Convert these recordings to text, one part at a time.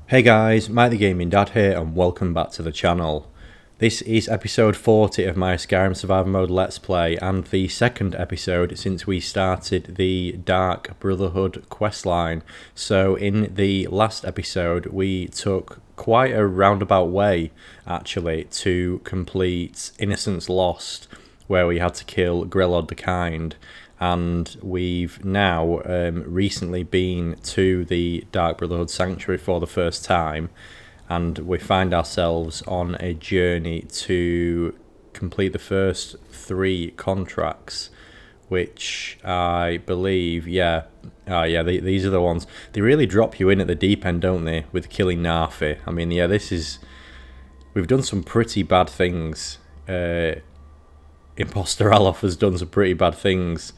Hey guys, Mike the Gaming Dad here and welcome back to the channel. This is episode 40 of my Skyrim Survival Mode Let's Play and the second episode since we started the Dark Brotherhood questline. So in the last episode we took quite a roundabout way actually to complete Innocence Lost, where we had to kill Grelod the Kind. And we've now recently been to the Dark Brotherhood Sanctuary for the first time, and we find ourselves on a journey to complete the first 3 contracts, which I believe, these are the ones. They really drop you in at the deep end, don't they, with killing Narfi. I mean, yeah, we've done some pretty bad things. Imposter Alof has done some pretty bad things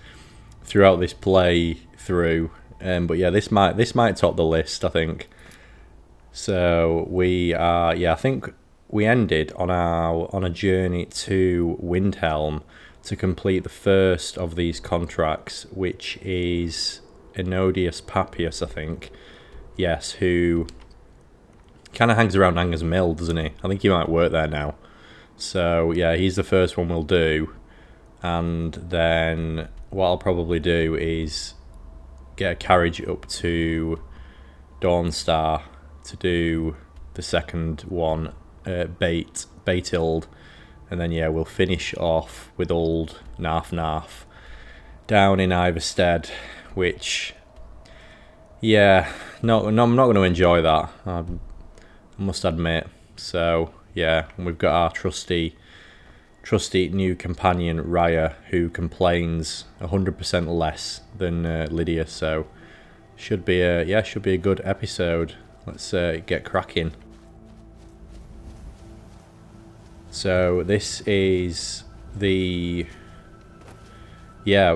throughout this playthrough, but yeah, this might top the list, I think. So we are, I think we ended on a journey to Windhelm to complete the first of these contracts, which is Enodius Papias, I think. Yes, who kind of hangs around Anger's Mill, doesn't he? I think he might work there now. So yeah, he's the first one we'll do, and then what I'll probably do is get a carriage up to Dawnstar to do the second one, Baitild, and then yeah, we'll finish off with old Narf down in Iverstead, which yeah, no, I'm not going to enjoy that, I must admit. So yeah, and we've got our trusty new companion Raya, who complains 100% less than Lydia. So should be a good episode. Let's get cracking. So this is the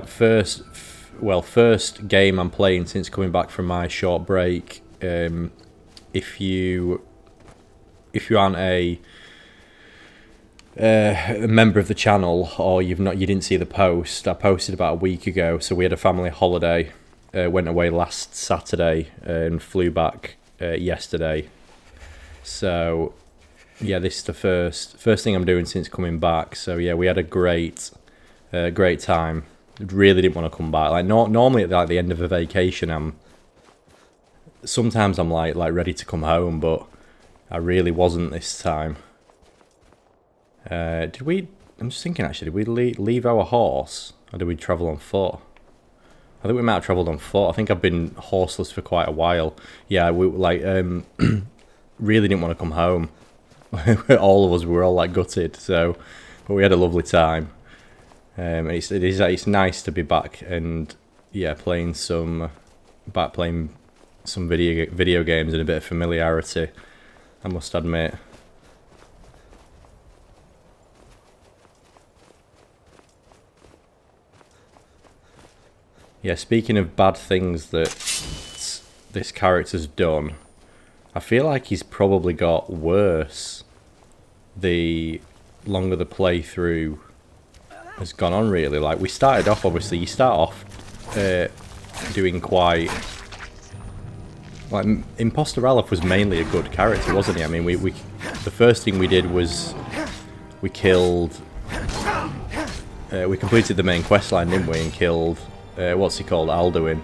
first game I'm playing since coming back from my short break. If you aren't a member of the channel, or you didn't see the post, I posted about a week ago. So we had a family holiday, went away last Saturday and flew back yesterday. So yeah, this is the first thing I'm doing since coming back. So yeah, we had a great time. Really didn't want to come back. Like normally at the end of a vacation, sometimes I'm like ready to come home, but I really wasn't this time. I'm just thinking actually, did we leave our horse, or did we travel on foot? I think we might have travelled on foot. I think I've been horseless for quite a while. Yeah, we really didn't want to come home. All of us were all like gutted. So, but we had a lovely time. It's nice to be back and yeah, playing some video games and a bit of familiarity, I must admit. Yeah, speaking of bad things that this character's done, I feel like he's probably got worse the longer the playthrough has gone on, really. Like, we started off, obviously, you start off doing quite... Like, Imposter Alof was mainly a good character, wasn't he? I mean, the first thing we did was we killed... we completed the main questline, didn't we, and killed... what's he called? Alduin.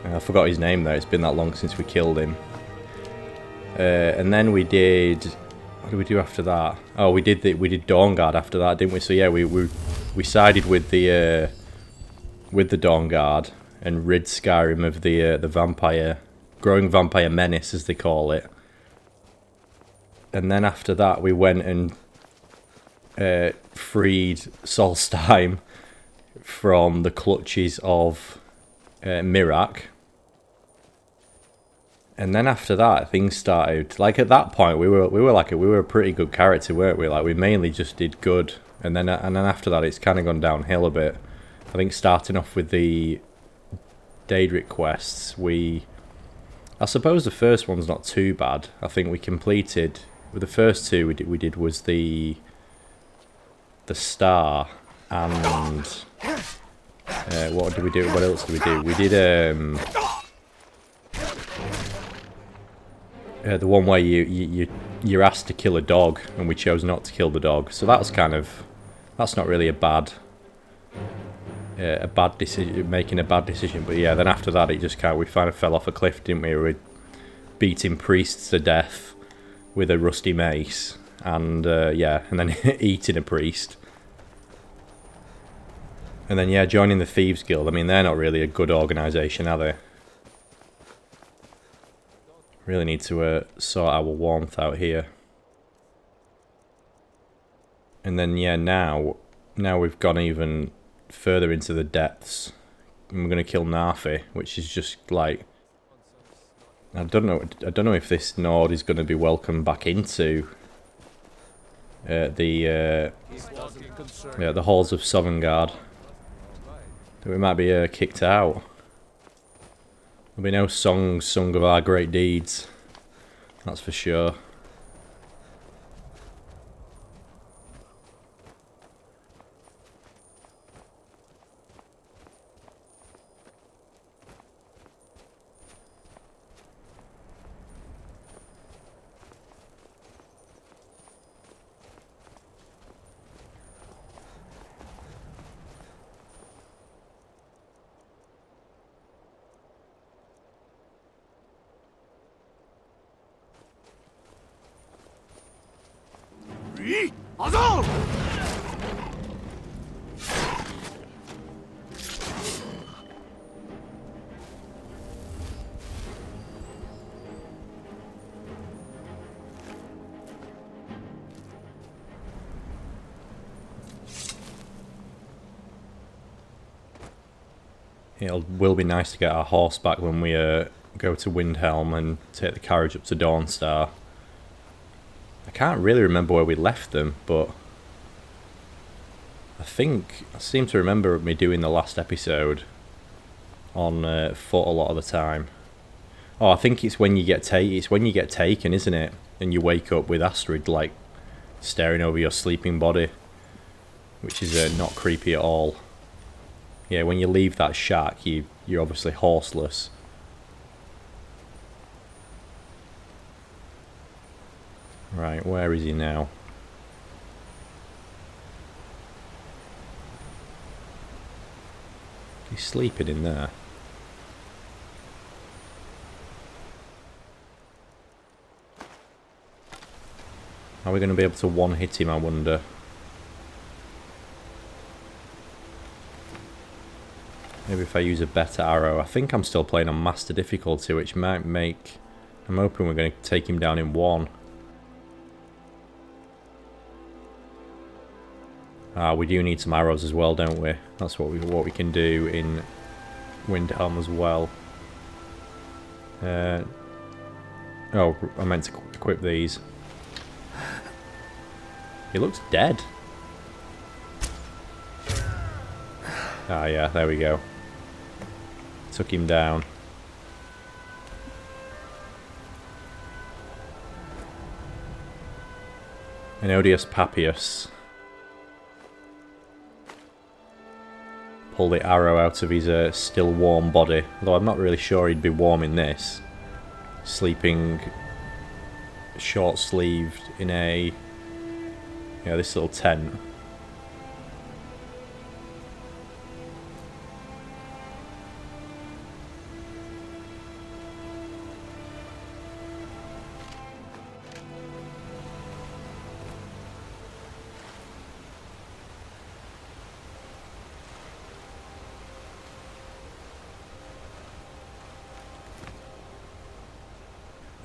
I forgot his name though, it's been that long since we killed him. And then we did... What did we do after that? Oh, we did Dawnguard after that, didn't we? So yeah, we sided with the Dawnguard and rid Skyrim of the growing vampire menace, as they call it. And then after that we went and freed Solstheim from the clutches of Mirak. And then after that, things started. Like at that point, we were a pretty good character, weren't we? Like we mainly just did good, and then after that, it's kind of gone downhill a bit. I think starting off with the Daedric quests, I suppose the first one's not too bad. I think we completed with the first 2 we did was the Star and what did we do? What else did we do? We did the one where you're asked to kill a dog, and we chose not to kill the dog. So that's not really a bad decision, making a bad decision. But yeah, then after that, we kind of fell off a cliff, didn't we? We were beating priests to death with a rusty mace, and and then eating a priest. And then, yeah, joining the Thieves Guild. I mean, they're not really a good organisation, are they? Really need to sort our warmth out here. And then, yeah, now we've gone even further into the depths. And we're going to kill Narfi, which is just like... I don't know if this Nord is going to be welcomed back into the halls of Sovngarde. We might be kicked out. There'll be no songs sung of our great deeds, that's for sure. It will be nice to get our horse back when we go to Windhelm and take the carriage up to Dawnstar. I can't really remember where we left them, but I seem to remember me doing the last episode on foot a lot of the time. Oh, I think it's when you get taken, isn't it? And you wake up with Astrid like staring over your sleeping body, which is not creepy at all. Yeah, when you leave that shack, you're obviously horseless. Right, where is he now? He's sleeping in there. Are we going to be able to one-hit him, I wonder? Maybe if I use a better arrow. I think I'm still playing on master difficulty, which might make... I'm hoping we're going to take him down in one. We do need some arrows as well, don't we? That's what we can do in Windhelm as well. Oh, I meant to equip these. He looks dead. Ah, yeah, there we go. Took him down. An odious Papias. Pull the arrow out of his still warm body. Although I'm not really sure he'd be warm in this. Sleeping short-sleeved in this little tent.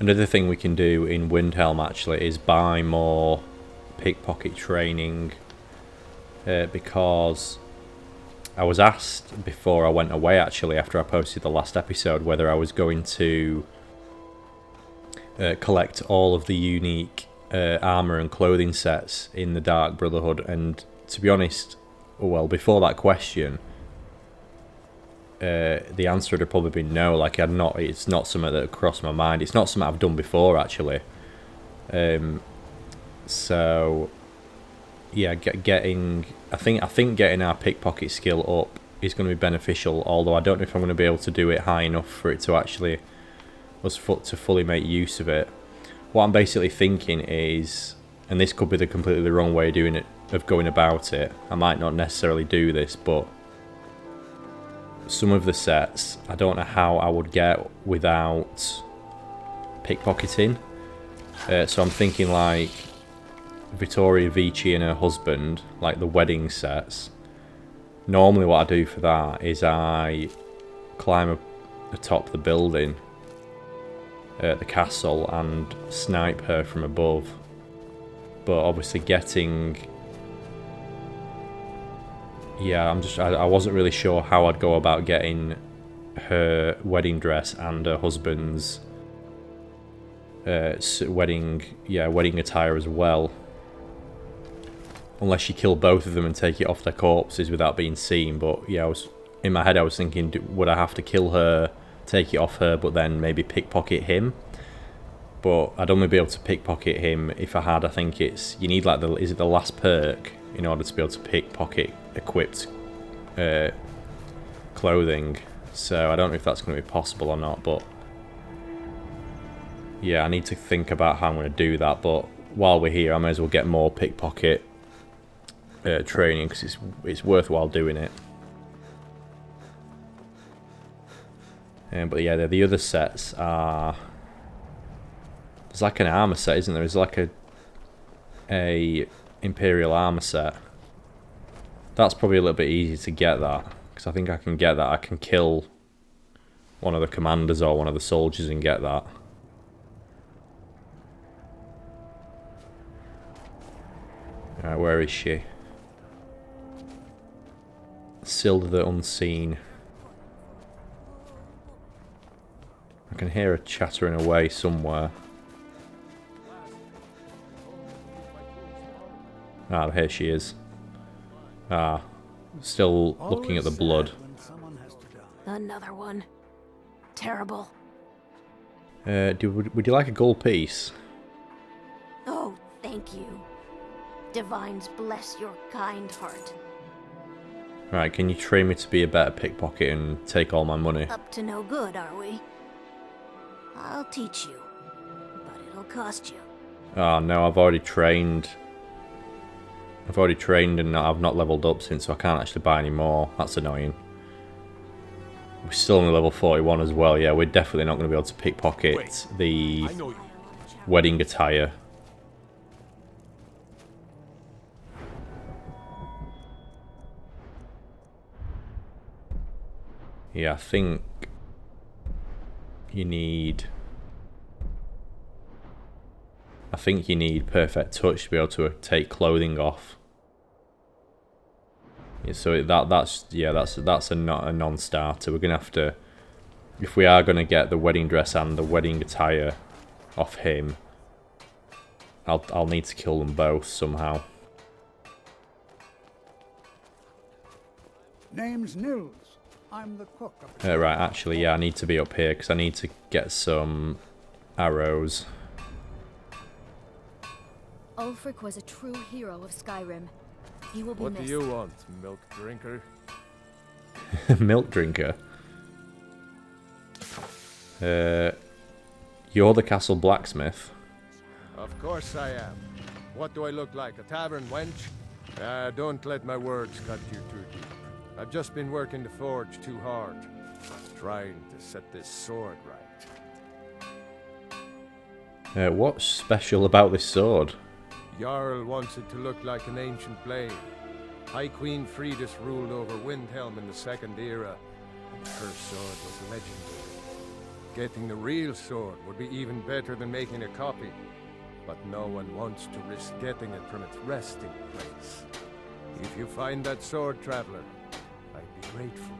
Another thing we can do in Windhelm actually is buy more pickpocket training, because I was asked before I went away actually after I posted the last episode whether I was going to collect all of the unique armour and clothing sets in the Dark Brotherhood, and to be honest, well, before that question the answer would have probably been no. Like, it's not something that crossed my mind. It's not something I've done before actually. So yeah, I think getting our pickpocket skill up is going to be beneficial, although I don't know if I'm going to be able to do it high enough for it to actually to fully make use of it. what I'm basically thinking is, and this could be the completely wrong way of doing it, of going about it. I might not necessarily do this, but some of the sets, I don't know how I would get without pickpocketing. So I'm thinking like Vittoria Vici and her husband, like the wedding sets. Normally what I do for that is I climb up atop the building at the castle and snipe her from above. But obviously getting... Yeah, I wasn't really sure how I'd go about getting her wedding dress and her husband's wedding attire as well. Unless you kill both of them and take it off their corpses without being seen. But yeah, in my head I was thinking, would I have to kill her, take it off her, but then maybe pickpocket him? But I'd only be able to pickpocket him if I had, I think it's, you need like is it the last perk in order to be able to pickpocket equipped clothing. So I don't know if that's going to be possible or not, but yeah, I need to think about how I'm going to do that. But while we're here, I may as well get more pickpocket training, because it's worthwhile doing it. But yeah, the other sets are... There's like an armor set, isn't there? There's like a Imperial armor set. That's probably a little bit easier to get that, because I think I can get that. I can kill one of the commanders or one of the soldiers and get that. Alright, where is she? Silda the Unseen. I can hear her chattering away somewhere. Ah, here she is. Ah, still looking at the blood. Another one. Terrible. Would you like a gold piece? Oh, thank you. Divines bless your kind heart. Right, can you train me to be a better pickpocket and take all my money? Up to no good, are we? I'll teach you, but it'll cost you. Oh no, I've already trained. And I've not leveled up since, so I can't actually buy any more. That's annoying. We're still only level 41 as well. Yeah, we're definitely not going to be able to pickpocket the wedding attire. Yeah, I think you need perfect touch to be able to take clothing off. Yeah, so that's a non-starter. We're gonna have to, if we are gonna get the wedding dress and the wedding attire off him, I'll need to kill them both somehow. Name's Nils. I'm the cook. Right, actually, yeah, I need to be up here because I need to get some arrows. Ulfric was a true hero of Skyrim. He will be missed. What do you want, milk drinker? Milk drinker? You're the castle blacksmith. Of course I am. What do I look like, a tavern wench? Don't let my words cut you too deep. I've just been working the forge too hard, trying to set this sword right. What's special about this sword? Jarl wants it to look like an ancient blade. High Queen Fridis ruled over Windhelm in the Second Era, and her sword was legendary. Getting the real sword would be even better than making a copy, but no one wants to risk getting it from its resting place. If you find that sword, traveler, I'd be grateful.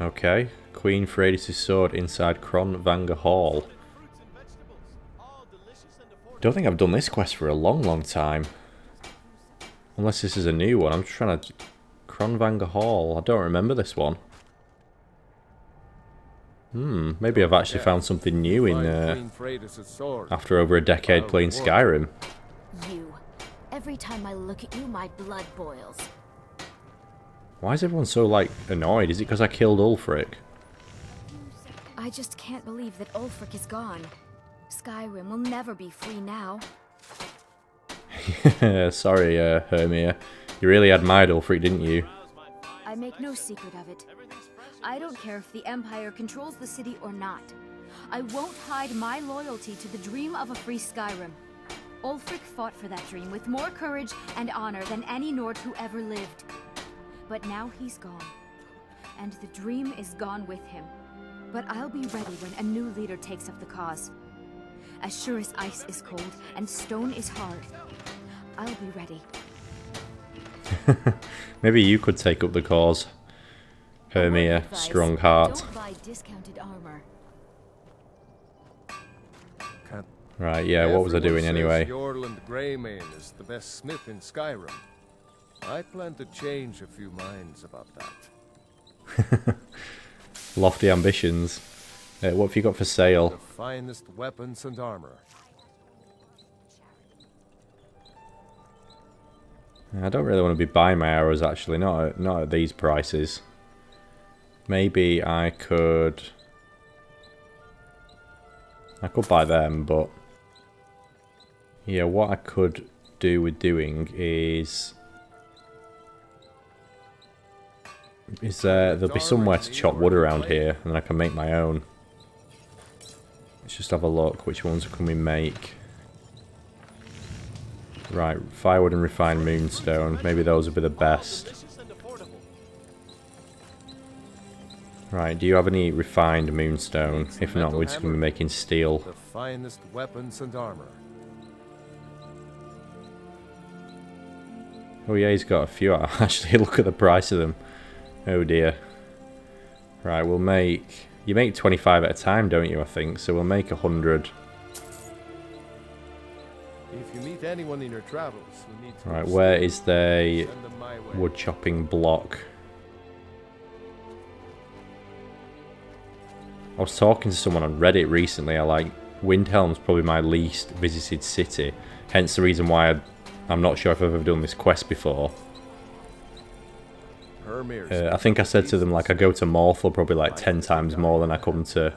Okay, Queen Fridis' sword inside Kronvanga Hall. Don't think I've done this quest for a long time. Unless this is a new one. I'm just trying to... Kronvanga Hall. I don't remember this one. Maybe I've actually found something new in after over a decade playing Skyrim. You. Every time I look at you, my blood boils. Why is everyone so, like, annoyed? Is it because I killed Ulfric? I I just can't believe that Ulfric is gone. Skyrim will never be free now. Sorry, Hermia. You really admired Ulfric, didn't you? I make no secret of it. I don't care if the Empire controls the city or not. I won't hide my loyalty to the dream of a free Skyrim. Ulfric fought for that dream with more courage and honor than any Nord who ever lived. But now he's gone, and the dream is gone with him. But I'll be ready when a new leader takes up the cause. As sure as ice is cold and stone is hard, I'll be ready. Maybe you could take up the cause, Hermia, strong heart. Don't buy discounted armor. Right, yeah, what was I doing anyway? Jorland Greymane is the best smith in Skyrim. I plan to change a few minds about that. Lofty ambitions. What have you got for sale? The finest weapons and armor. I don't really want to be buying my arrows, actually, not at these prices. Maybe I could buy them, but yeah, what I could do with doing is there'll be somewhere to chop wood around here, and then I can make my own. Let's just have a look. Which ones can we make? Right, firewood and refined moonstone. Maybe those would be the best. Right, do you have any refined moonstone? If not, we're just going to be making steel. The finest weapons and armor. Oh yeah, he's got a few. Actually, look at the price of them. Oh dear. Right, we'll make... You make 25 at a time, don't you, I think? So we'll make 100. If you meet anyone in your travels who needs Right, where is the send them my way. wood chopping block? I was talking to someone on Reddit recently. Windhelm's probably my least visited city. Hence the reason why I'm not sure if I've ever done this quest before. I think I said to them, like, I go to Morthal probably like 10 times more than I come to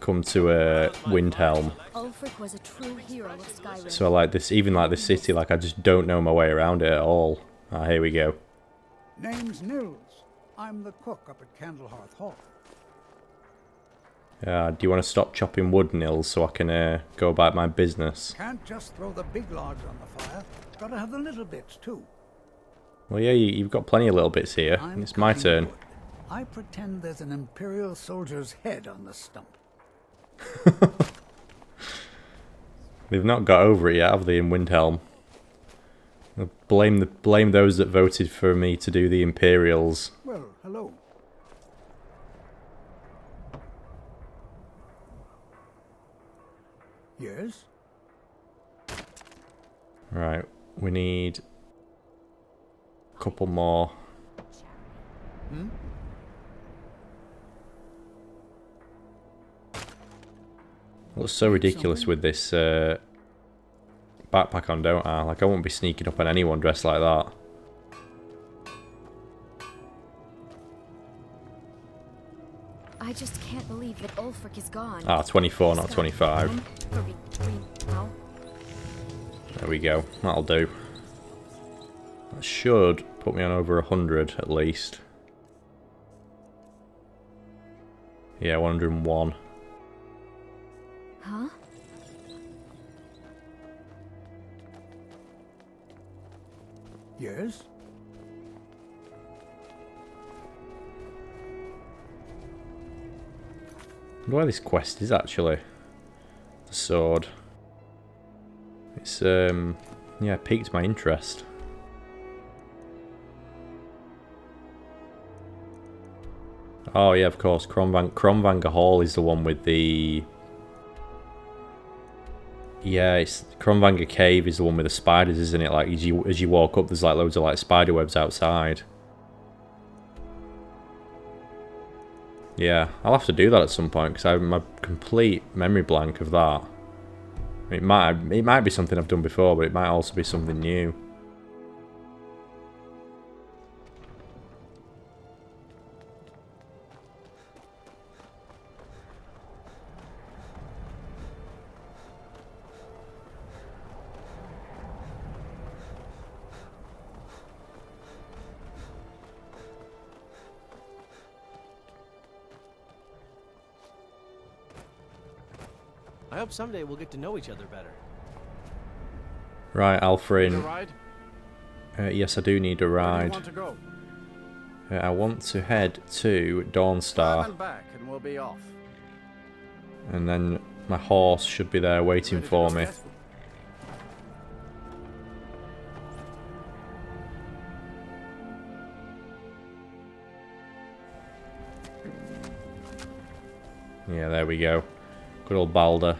Windhelm. Ulfric was a true hero of Skyrim. So like this, even like this city, like I just don't know my way around it at all. Ah, here we go. Name's Nils. I'm the cook up at Candlehearth Hall. Do you want to stop chopping wood, Nils, so I can go about my business? Can't just throw the big logs on the fire. Gotta have the little bits too. Well, yeah, you've got plenty of little bits here. I'm It's my cutting turn. wood. I pretend there's an Imperial soldier's head on the stump. They've not got over it yet, have they, in Windhelm? Blame those that voted for me to do the Imperials. Well, hello. Yes? Right, we need a couple more. Hmm? Looks so ridiculous with this backpack on, don't I? Like, I won't be sneaking up on anyone dressed like that. I just can't believe that Ulfric is gone. Ah, 24, not 25. Now. There we go. That'll do. That should put me on over 100 at least. Yeah, 101. Huh? Yes? I wonder where this quest is actually. The sword. It's yeah, piqued my interest. Oh yeah, of course. Cromvanger Hall is the one with the... Yeah, it's Cromvanger Cave is the one with the spiders, isn't it? Like as you walk up, there's like loads of like spider webs outside. Yeah, I'll have to do that at some point because I have my complete memory blank of that. It might be something I've done before, but it might also be something new. I hope someday we'll get to know each other better. Right, Need a Alfrin. ride? Yes, I do need a Where do you ride. want to go? I want to head to Time Dawnstar, and back, and we'll be off. and then my horse should be there waiting Ready to for go me. yet? Yeah, there we go. Good old Balder.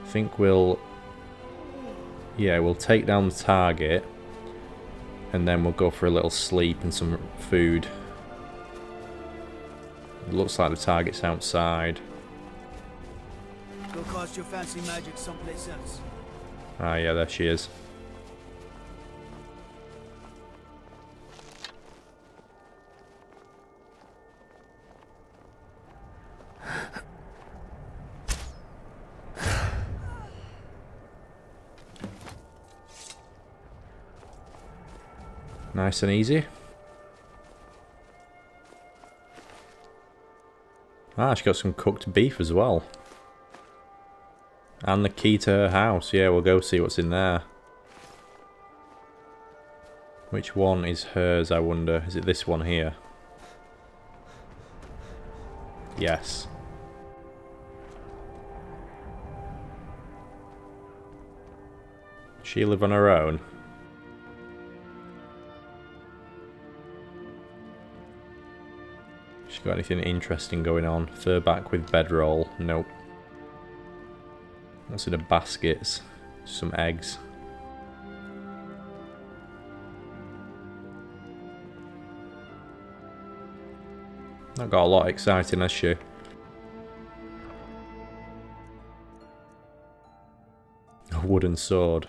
I think we'll take down the target, and then we'll go for a little sleep and some food. It looks like the target's outside. Go cast your fancy magic someplace else. Ah, yeah, there she is. Nice and easy. Ah, she got some cooked beef as well. And the key to her house. Yeah, we'll go see what's in there. Which one is hers, I wonder? Is it this one here? Yes. She live on her own? She got anything interesting going on? Furback with bedroll? Nope. What's in the baskets? Some eggs. Not got a lot exciting, has she? A wooden sword.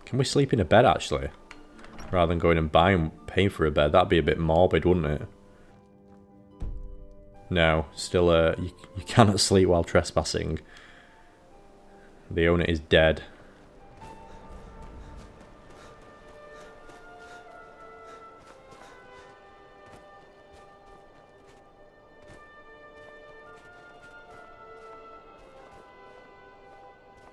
Can we sleep in a bed, actually? Rather than going and paying for a bed. That'd be a bit morbid, wouldn't it? No. Still, you cannot sleep while trespassing. The owner is dead.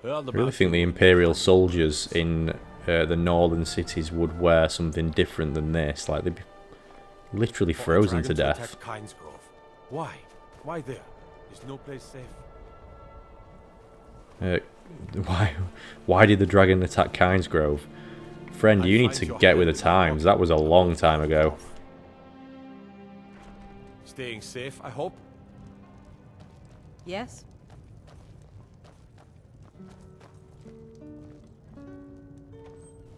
I really think the Imperial soldiers in the northern cities would wear something different than this. Like, they'd be literally frozen to death. Why? Why there? Is no place safe? Why did the dragon attack Kinesgrove? Friend, you need to get with the times. That was a long time ago. Staying safe, I hope. Yes?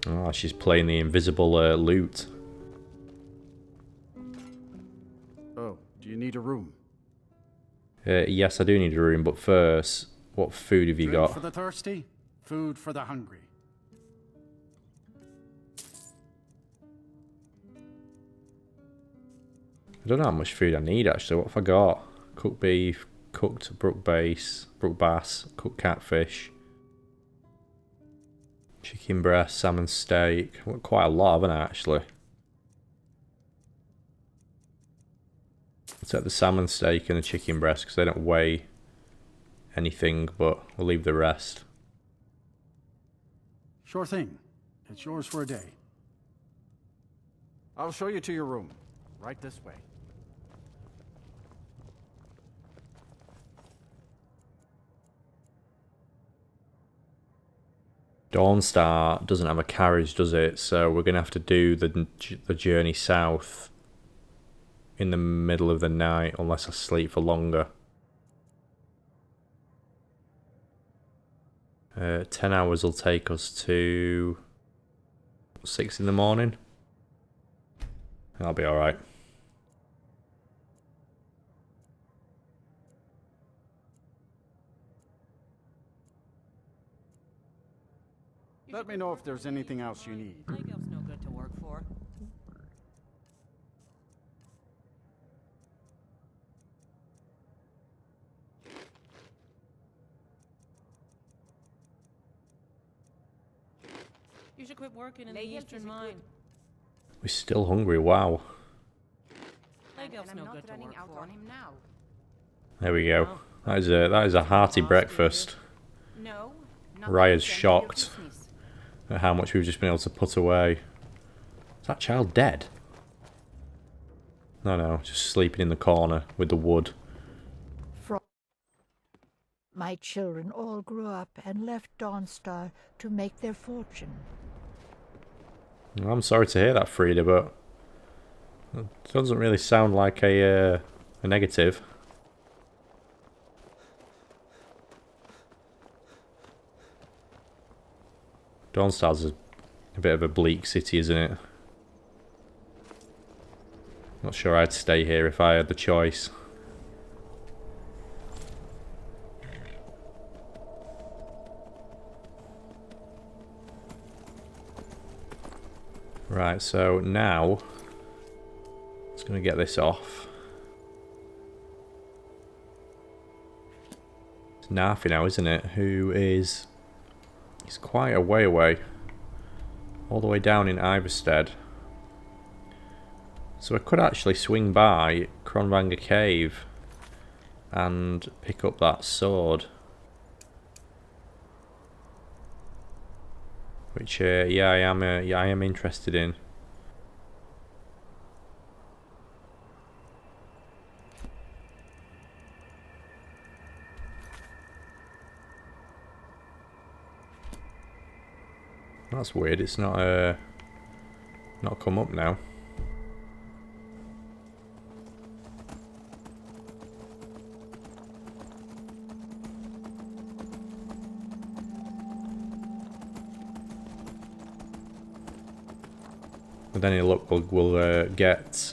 Oh, she's playing the invisible lute. Oh, do you need a room? Yes, I do need a room, but first, what food have you Drink got? for the thirsty, food for the hungry. I don't know how much food I need, actually. What have I got? Cooked beef, cooked brook bass, cooked catfish, chicken breast, salmon steak. Well, quite a lot, haven't I, actually? I'll take the salmon steak and the chicken breast because they don't weigh anything, but we'll leave the rest. Sure thing. It's yours for a day. I'll show you to your room. Right this way. Dawnstar doesn't have a carriage, does it? So we're going to have to do the journey south in the middle of the night, unless I sleep for longer. 10 hours will take us to 6 in the morning. That'll be alright. Let me know if there's anything else you need. Night Elf's no good to work for. You should quit working in the Eastern Mine. We're still hungry, wow. Leg Elf's no good to work for. There we go. That is a hearty breakfast. No. Raya's shocked at how much we've just been able to put away. Is that child dead? No, just sleeping in the corner with the wood. My children all grew up and left Dawnstar to make their fortune. I'm sorry to hear that, Frida, but it doesn't really sound like a negative. Dawnstar's a bit of a bleak city, isn't it? Not sure I'd stay here if I had the choice. Right, so now it's going to get this off. It's Narfi now, isn't it? He's quite a way away. All the way down in Iverstead. So I could actually swing by Kronvanger Cave and pick up that sword. Which, yeah, I am interested in. That's weird. It's not come up now. With any luck, we'll get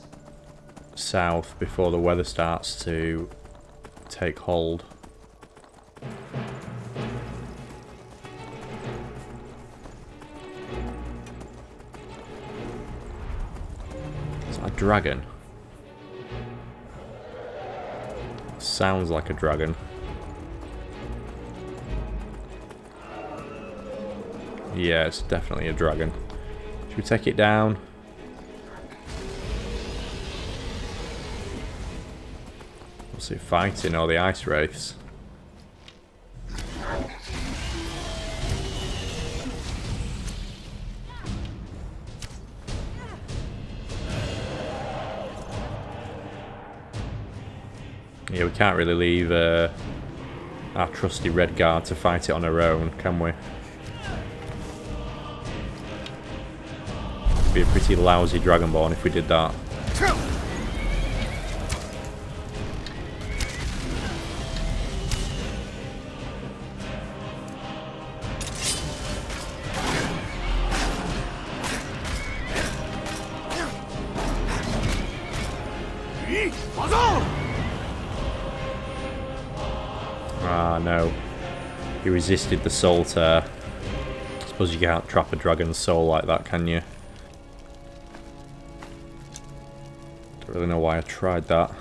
south before the weather starts to take hold. Is that a dragon? Sounds like a dragon. Yeah, it's definitely a dragon. Should we take it down? What's it fighting? All the ice wraiths? Yeah, we can't really leave our trusty Red Guard to fight it on her own, can we? It'd be a pretty lousy Dragonborn if we did that. Ah, no. He resisted the soul tear. I suppose you can't trap a dragon's soul like that, can you? Don't really know why I tried that.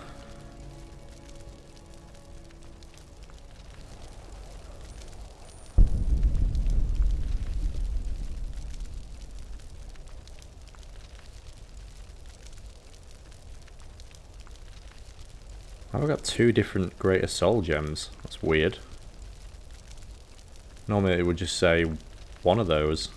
I've got two different Greater Soul Gems. That's weird. Normally it would just say one of those.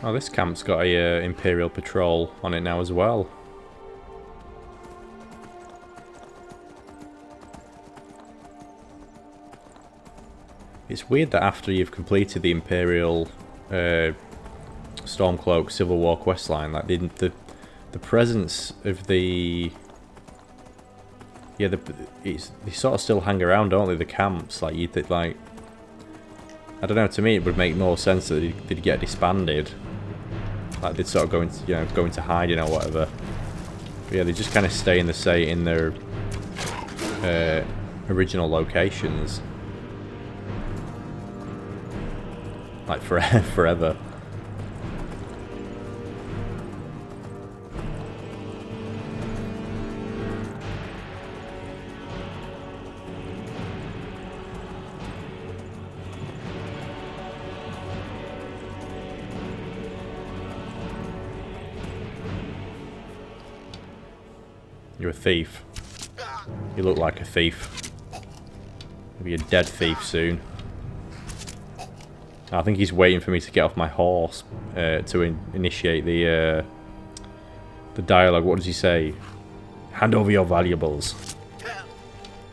Oh, this camp's got a Imperial patrol on it now as well. It's weird that after you've completed the Imperial Stormcloak Civil War questline, like the presence of the they sort of still hang around, don't they? The camps, like you'd think, like, I don't know. To me, it would make more sense that they'd get disbanded, like they'd sort of go into go into hiding or whatever. But yeah, they just kind of stay in their original locations, like forever. You're a thief. You look like a thief. You'll be a dead thief soon. I think he's waiting for me to get off my horse to initiate the dialogue. What does he say? Hand over your valuables.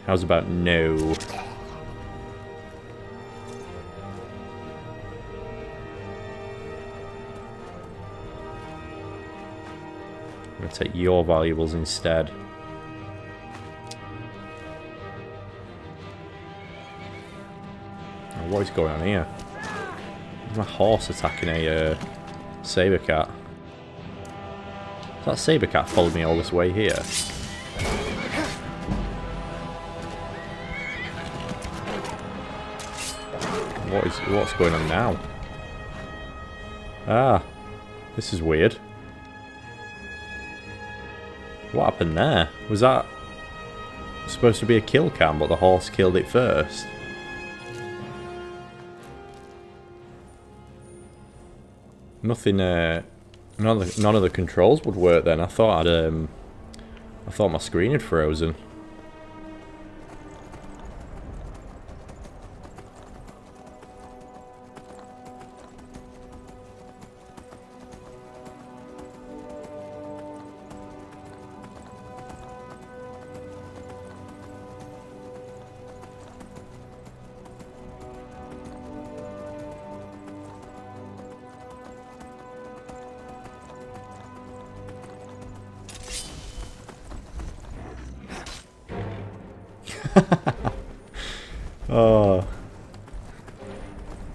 How's about no? I'm going to take your valuables instead. Oh, what is going on here? There's my horse attacking a saber cat. That saber cat followed me all this way here. What's going on now? Ah, this is weird. What happened there? Was that supposed to be a kill cam, but the horse killed it first? Nothing. None of the controls would work then. I thought my screen had frozen. Oh,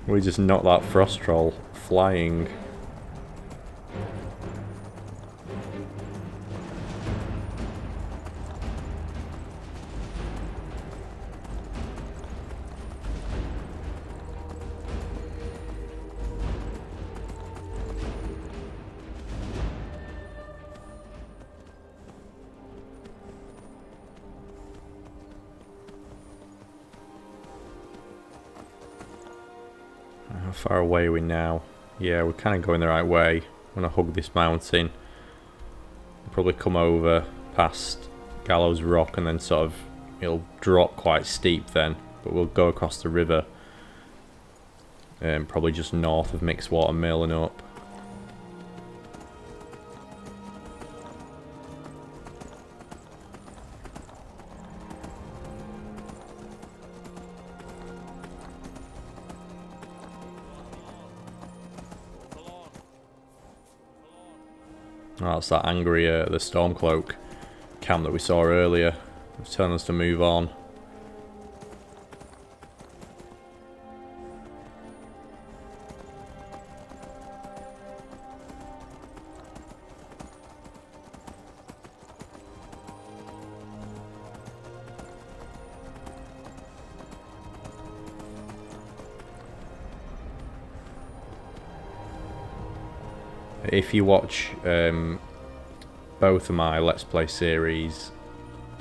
we just knocked that frost troll flying. How far away are we now? Yeah, we're kind of going the right way. I'm going to hug this mountain. We'll probably come over past Gallows Rock and then sort of it'll drop quite steep then. But we'll go across the river. Probably just north of Mixwater Mill and up. Oh, that's that angry, the Stormcloak camp that we saw earlier. It's telling us to move on. If you watch both of my Let's Play series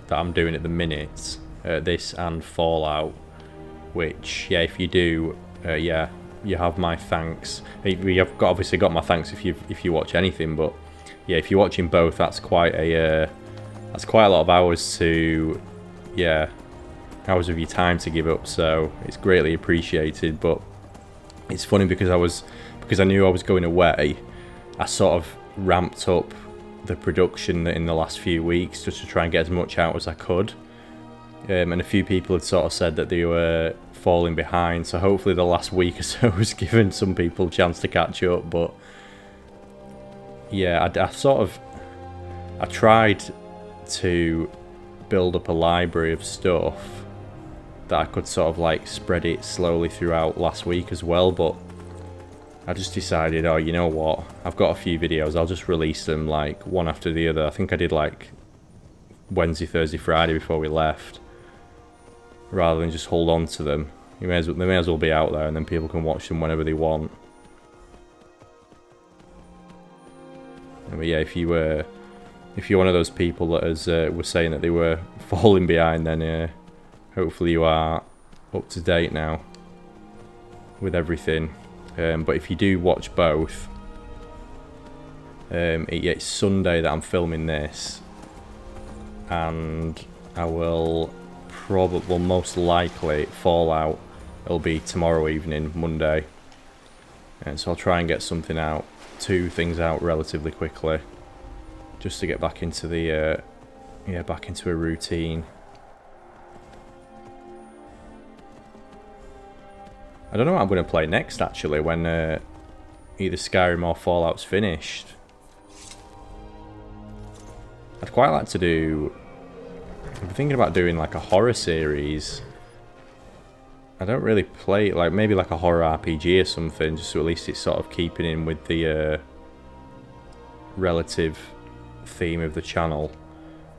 that I'm doing at the minute, this and Fallout, which, yeah, if you do, yeah, you have my thanks. You've obviously got my thanks if you watch anything, but yeah, if you're watching both, that's quite a lot of hours to, yeah, hours of your time to give up. So it's greatly appreciated. But it's funny because because I knew I was going away, I sort of ramped up the production in the last few weeks just to try and get as much out as I could. And a few people had sort of said that they were falling behind, so hopefully the last week or so has given some people a chance to catch up. But yeah, I tried to build up a library of stuff that I could sort of like spread it slowly throughout last week as well, but I just decided, oh, you know what, I've got a few videos, I'll just release them like one after the other. I think I did like Wednesday, Thursday, Friday before we left, rather than just hold on to them. They may as well be out there, and then people can watch them whenever they want. But yeah, if you're one of those people that was saying that they were falling behind, then hopefully you are up to date now with everything. But if you do watch both, it's Sunday that I'm filming this, and I will most likely Fallout, it'll be tomorrow evening, Monday, and so I'll try and get something out, 2 things out relatively quickly, just to get back into the back into a routine. I don't know what I'm going to play next, actually, when either Skyrim or Fallout's finished. I'd quite like to do... I'm thinking about doing like a horror series. I don't really play, like maybe like a horror RPG or something, just so at least it's sort of keeping in with the relative theme of the channel.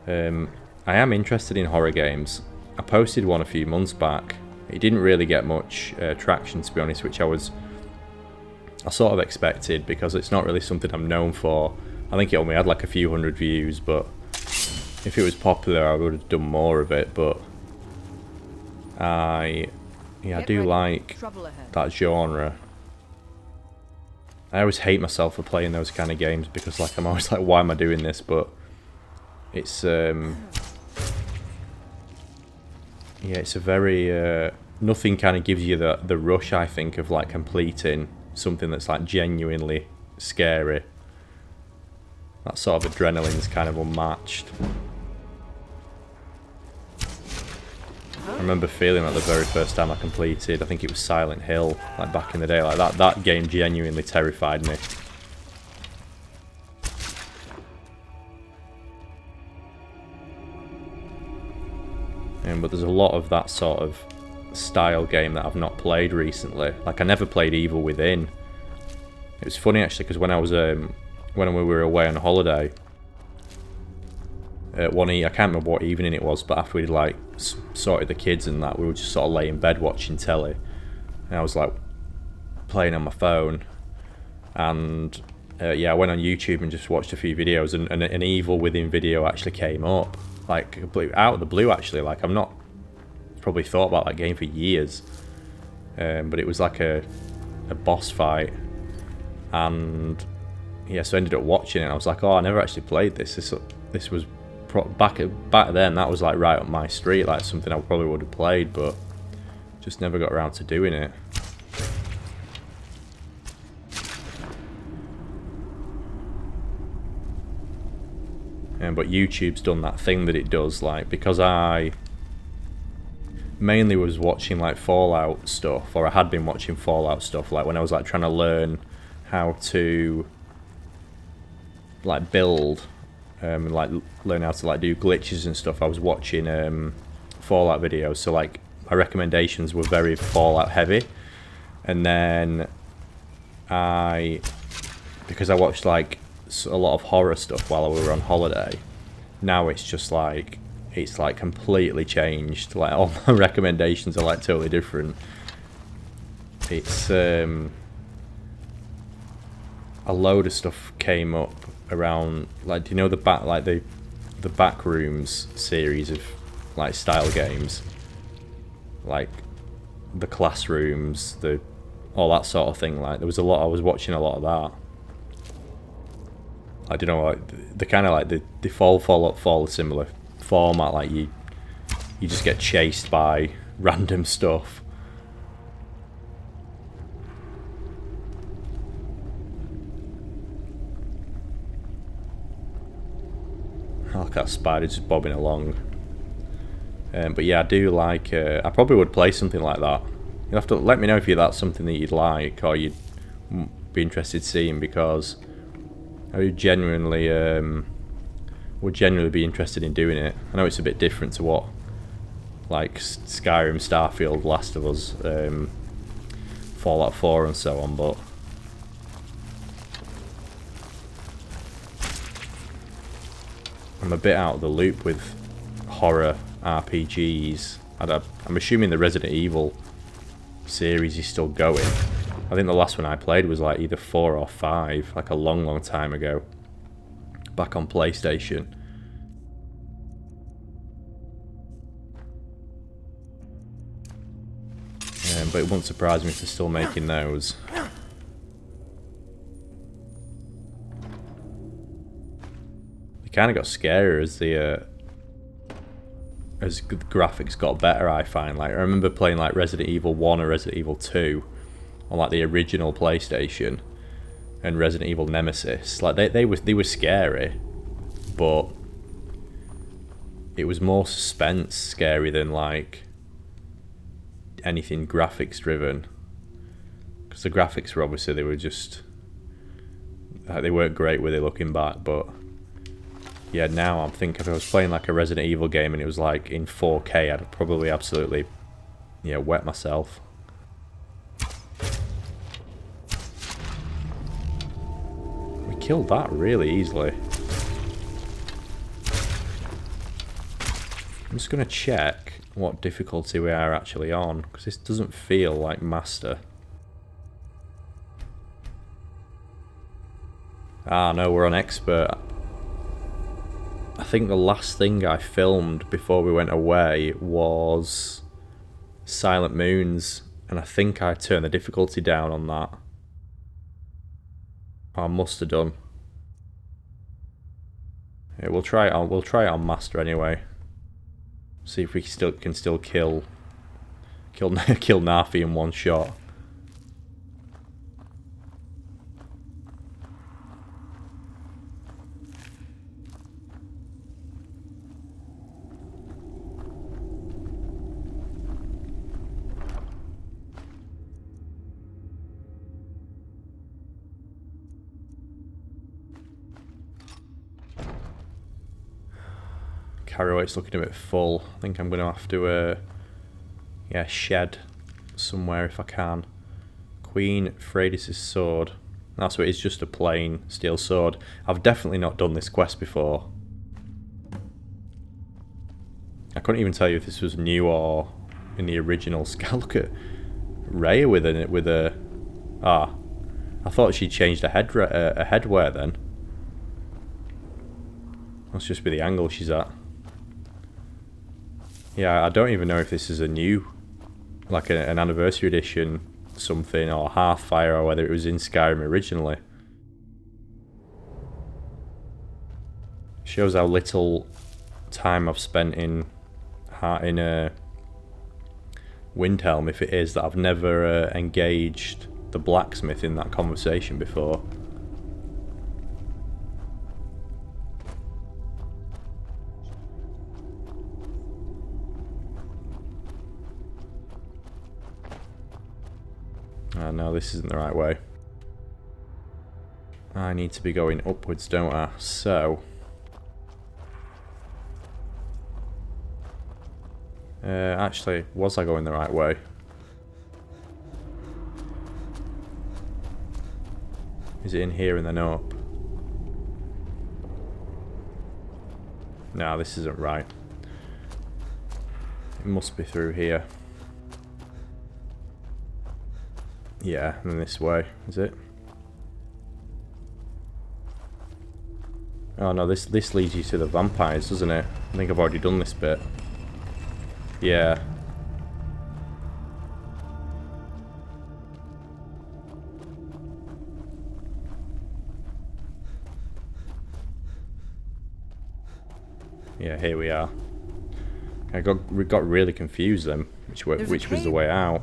I am interested in horror games. I posted one a few months back. It didn't really get much traction, to be honest, which I sort of expected, because it's not really something I'm known for. I think it only had like a few hundred views, but if it was popular I would have done more of it. But I do like that genre. I always hate myself for playing those kind of games, because like I'm always like, why am I doing this? But it's yeah, it's a very nothing kind of gives you the rush, I think, of like completing something that's like genuinely scary. That sort of adrenaline is kind of unmatched. I remember feeling like the very first time I completed, I think it was Silent Hill, like back in the day, like that game genuinely terrified me. But there's a lot of that sort of style game that I've not played recently. Like I never played Evil Within. It was funny actually, because when I was when we were away on holiday, I can't remember what evening it was, but after we'd like sorted the kids and that, we would just sort of lay in bed watching telly, and I was like playing on my phone, and yeah, I went on YouTube and just watched a few videos, and an Evil Within video actually came up, like completely out of the blue actually. Like I've not probably thought about that game for years, but it was like a boss fight, and yeah, so I ended up watching it, and I was like, oh, I never actually played this. This was back then, that was like right up my street, like something I probably would have played, but just never got around to doing it. But YouTube's done that thing that it does, like, because I mainly was watching like Fallout stuff, or I had been watching Fallout stuff, like when I was like trying to learn how to like build, like learn how to like do glitches and stuff. I was watching Fallout videos, so like my recommendations were very Fallout heavy, and then because I watched like a lot of horror stuff while we were on holiday, now it's just like completely changed. Like all my recommendations are like totally different. It's a load of stuff came up around, like, do you know the Backrooms series of like style games, like the Classrooms, all that sort of thing. Like there was a lot, I was watching a lot of that. I don't know, like the kind of like they follow a similar format, like you just get chased by random stuff. Look at that spider just bobbing along. But yeah, I do like... I probably would play something like that. You'll have to let me know if that's something that you'd like or you'd be interested seeing, because I would genuinely be interested in doing it. I know it's a bit different to what like Skyrim, Starfield, Last of Us, Fallout 4 and so on, but I'm a bit out of the loop with horror RPGs. I'm assuming the Resident Evil series is still going. I think the last one I played was like either 4 or 5, like a long time ago, back on PlayStation. But it wouldn't surprise me if they're still making those. They kind of got scarier as the graphics got better, I find. Like, I remember playing like Resident Evil 1 or Resident Evil 2 on like the original PlayStation, and Resident Evil Nemesis. Like they were scary, but it was more suspense scary than like anything graphics driven, because the graphics were obviously, they were just like, they weren't great with it looking back. But yeah, now I'm thinking if I was playing like a Resident Evil game and it was like in 4K, I'd probably absolutely, yeah, wet myself. We killed that really easily. I'm just going to check what difficulty we are actually on, because this doesn't feel like Master. Ah no, we're on Expert. I think the last thing I filmed before we went away was Silent Moons, and I think I turned the difficulty down on that. I must have done. Yeah, we'll try it on Master anyway. See if we can still kill Nafi in one shot. Carry weight's looking a bit full. I think I'm going to have to shed somewhere if I can. Queen Freydis' sword. That's what it is, just a plain steel sword. I've definitely not done this quest before. I couldn't even tell you if this was new or in the original. Look at Rhea with a... Ah, I thought she changed her headwear then. Must just be the angle she's at. Yeah, I don't even know if this is a new, like an anniversary edition something, or Hearthfire, or whether it was in Skyrim originally. Shows how little time I've spent in Windhelm, if it is that I've never engaged the blacksmith in that conversation before. No, this isn't the right way. I need to be going upwards, don't I? So... actually, was I going the right way? Is it in here and then up? No, this isn't right. It must be through here. Yeah, and then this way, is it? Oh no, this leads you to the vampires, doesn't it? I think I've already done this bit. Yeah. Yeah, here we are. We got really confused then, which was the way out.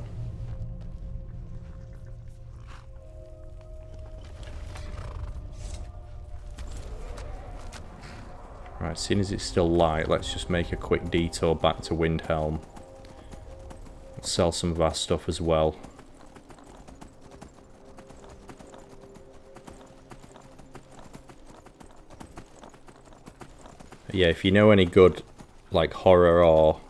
Right, seeing as it's still light, let's just make a quick detour back to Windhelm. Sell some of our stuff as well. Yeah, if you know any good like horror or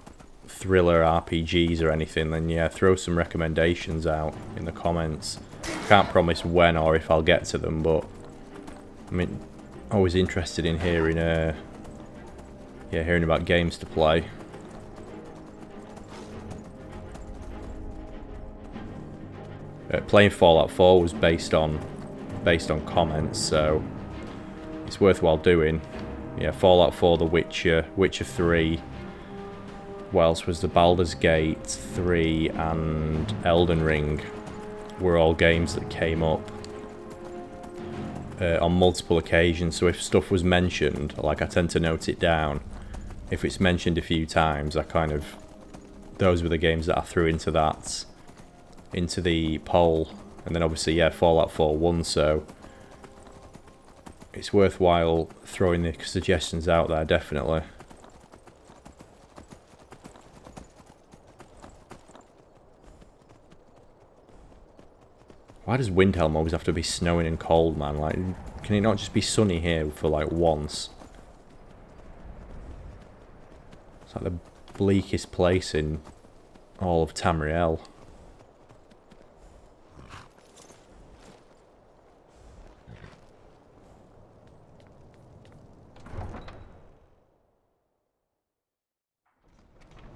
thriller RPGs or anything, then yeah, throw some recommendations out in the comments. Can't promise when or if I'll get to them, but I mean, always interested in hearing hearing about games to play. Playing Fallout 4 was based on comments, so it's worthwhile doing. Yeah, Fallout 4, The Witcher, Witcher 3. What else was the Baldur's Gate 3 and Elden Ring were all games that came up on multiple occasions. So if stuff was mentioned, like I tend to note it down. If it's mentioned a few times, those were the games that I threw into the poll. And then obviously, yeah, Fallout 4 won, so it's worthwhile throwing the suggestions out there, definitely. Why does Windhelm always have to be snowing and cold, man? Like, can it not just be sunny here for like once? It's like the bleakest place in all of Tamriel.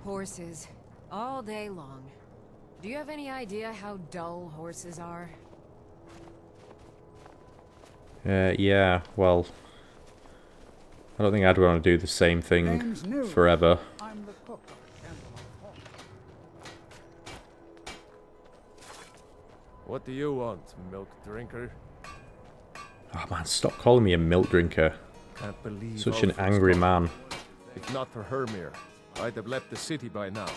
Horses. All day long. Do you have any idea how dull horses are? Yeah, well, I don't think I'd want to do the same thing forever. I'm the cook of the Temple of Falkreath. What do you want, milk drinker? Oh man, stop calling me a milk drinker. Can't believe Such an Ulfric's angry gone. man. If not for Hermir, I'd have left the city by now.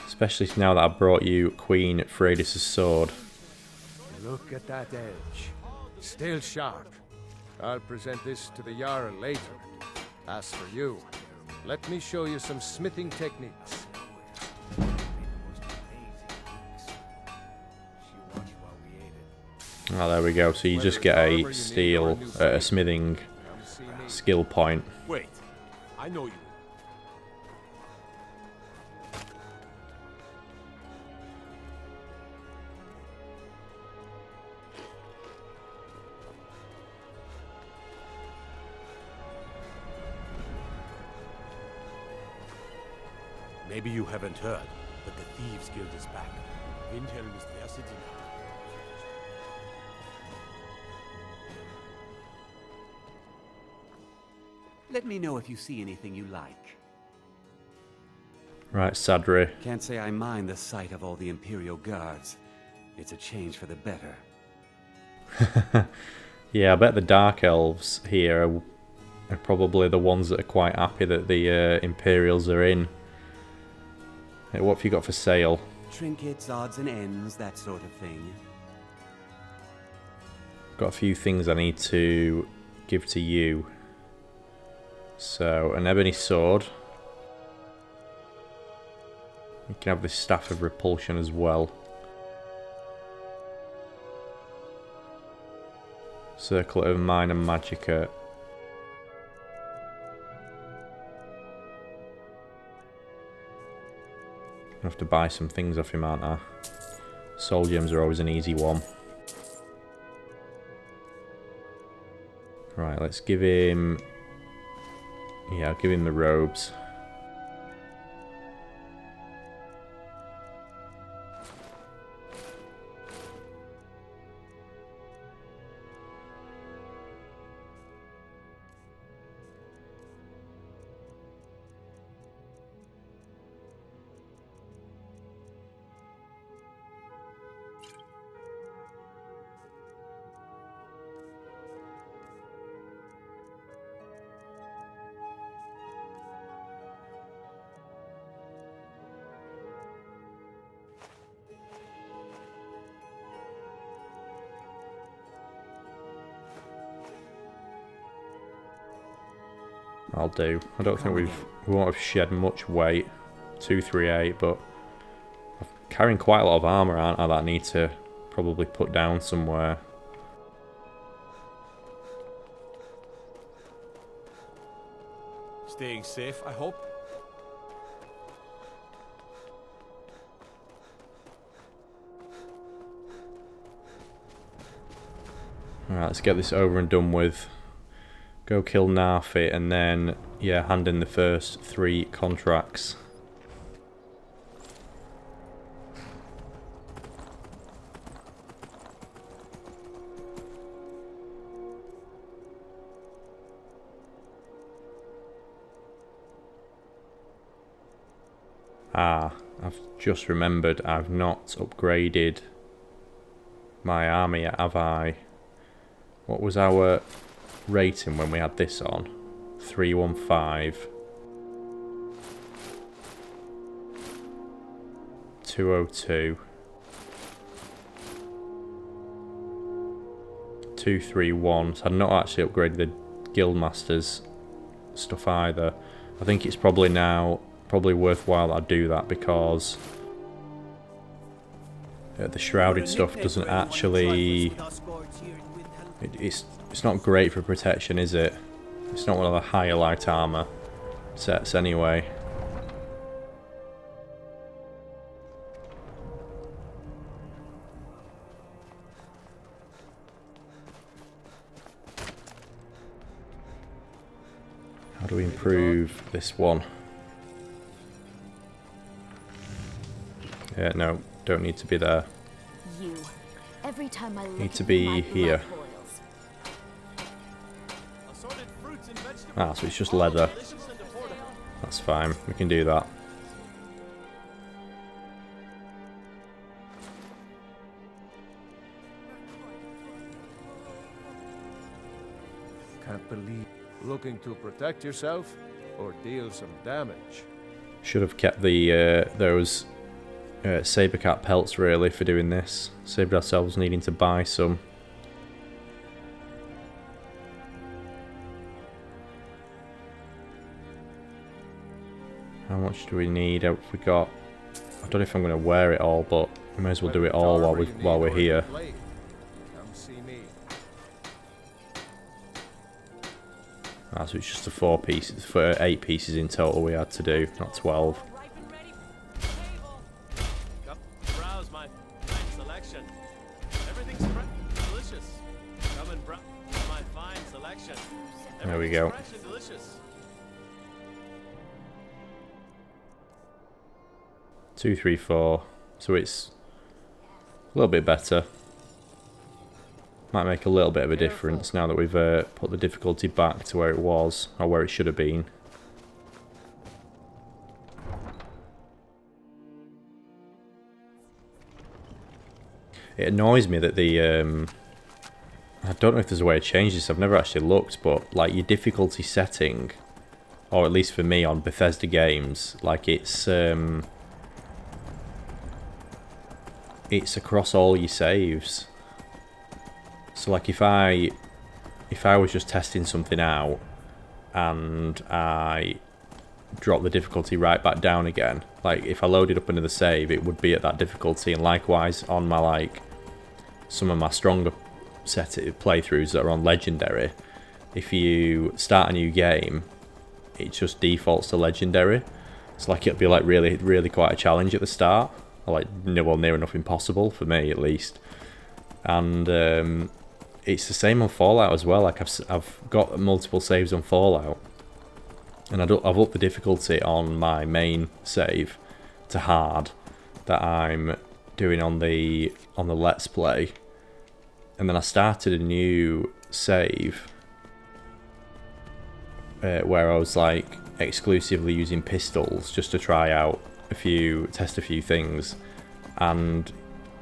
Especially now that I brought you Queen Freydis' sword. Look at that edge. Still sharp. I'll present this to the Jarl later. As for you, let me show you some smithing techniques. Oh, there we go. So you just get a steel, a smithing skill point. Wait, I know you. Maybe you haven't heard, but the Thieves Guild is back. Windhelm is their city now. Let me know if you see anything you like. Right, Sadri. Can't say I mind the sight of all the Imperial Guards. It's a change for the better. Yeah, I bet the Dark Elves here are probably the ones that are quite happy that the Imperials are in. What have you got for sale? Trinkets, odds and ends, that sort of thing. Got a few things I need to give to you. So, an ebony sword. You can have this staff of repulsion as well. Circlet of Minor Magicka. I have to buy some things off him, aren't I? Soul gems are always an easy one. Right, let's give him... Yeah, I'll give him the robes. I'll do. I don't think we won't have shed much weight. 238, but I'm carrying quite a lot of armour, aren't I, that I need to probably put down somewhere. Staying safe, I hope. Alright, let's get this over and done with. Go kill Narfi and then, yeah, hand in the first 3 contracts. Ah, I've just remembered I've not upgraded my army yet, have I? What was our rating when we had this on? 315. 202. 231. So I've not actually upgraded the Guildmaster's stuff either. I think it's probably worthwhile that I do that because the shrouded stuff doesn't actually... It's not great for protection, is it? It's not one of the higher light armor sets anyway. How do we improve this one? Yeah, no, don't need to be there. Every time I Need to be here. Ah, so it's just leather. That's fine, we can do that. Can't believe. Looking to protect yourself or deal some damage? Should have kept the those sabercat pelts really for doing this. Saved ourselves needing to buy some. How much do we need? Have we got? I don't know if I'm going to wear it all, but we may as well do it all while we're here. Ah, so it's just the 4 pieces, for 8 pieces in total we had to do, not 12. Browse my fine selection. Everything's delicious. Come and browse my fine selection. There we go. Fresh and delicious. 2, 3, 4. So it's a little bit better. Might make a little bit of a difference now that we've put the difficulty back to where it was, or where it should have been. It annoys me that the I don't know if there's a way to change this. I've never actually looked, but like your difficulty setting, or at least for me on Bethesda games, like it's across all your saves. So like if I was just testing something out and I drop the difficulty right back down again, like if I loaded up another save, it would be at that difficulty, and likewise on my like some of my stronger playthroughs that are on legendary, if you start a new game, it just defaults to legendary. So like it'll be like really quite a challenge at the start, or like well, near enough impossible for me at least. And it's the same on Fallout as well. Like I've got multiple saves on Fallout, and I've upped the difficulty on my main save to hard that I'm doing on the Let's Play, and then I started a new save where I was like exclusively using pistols just to try out test a few things, and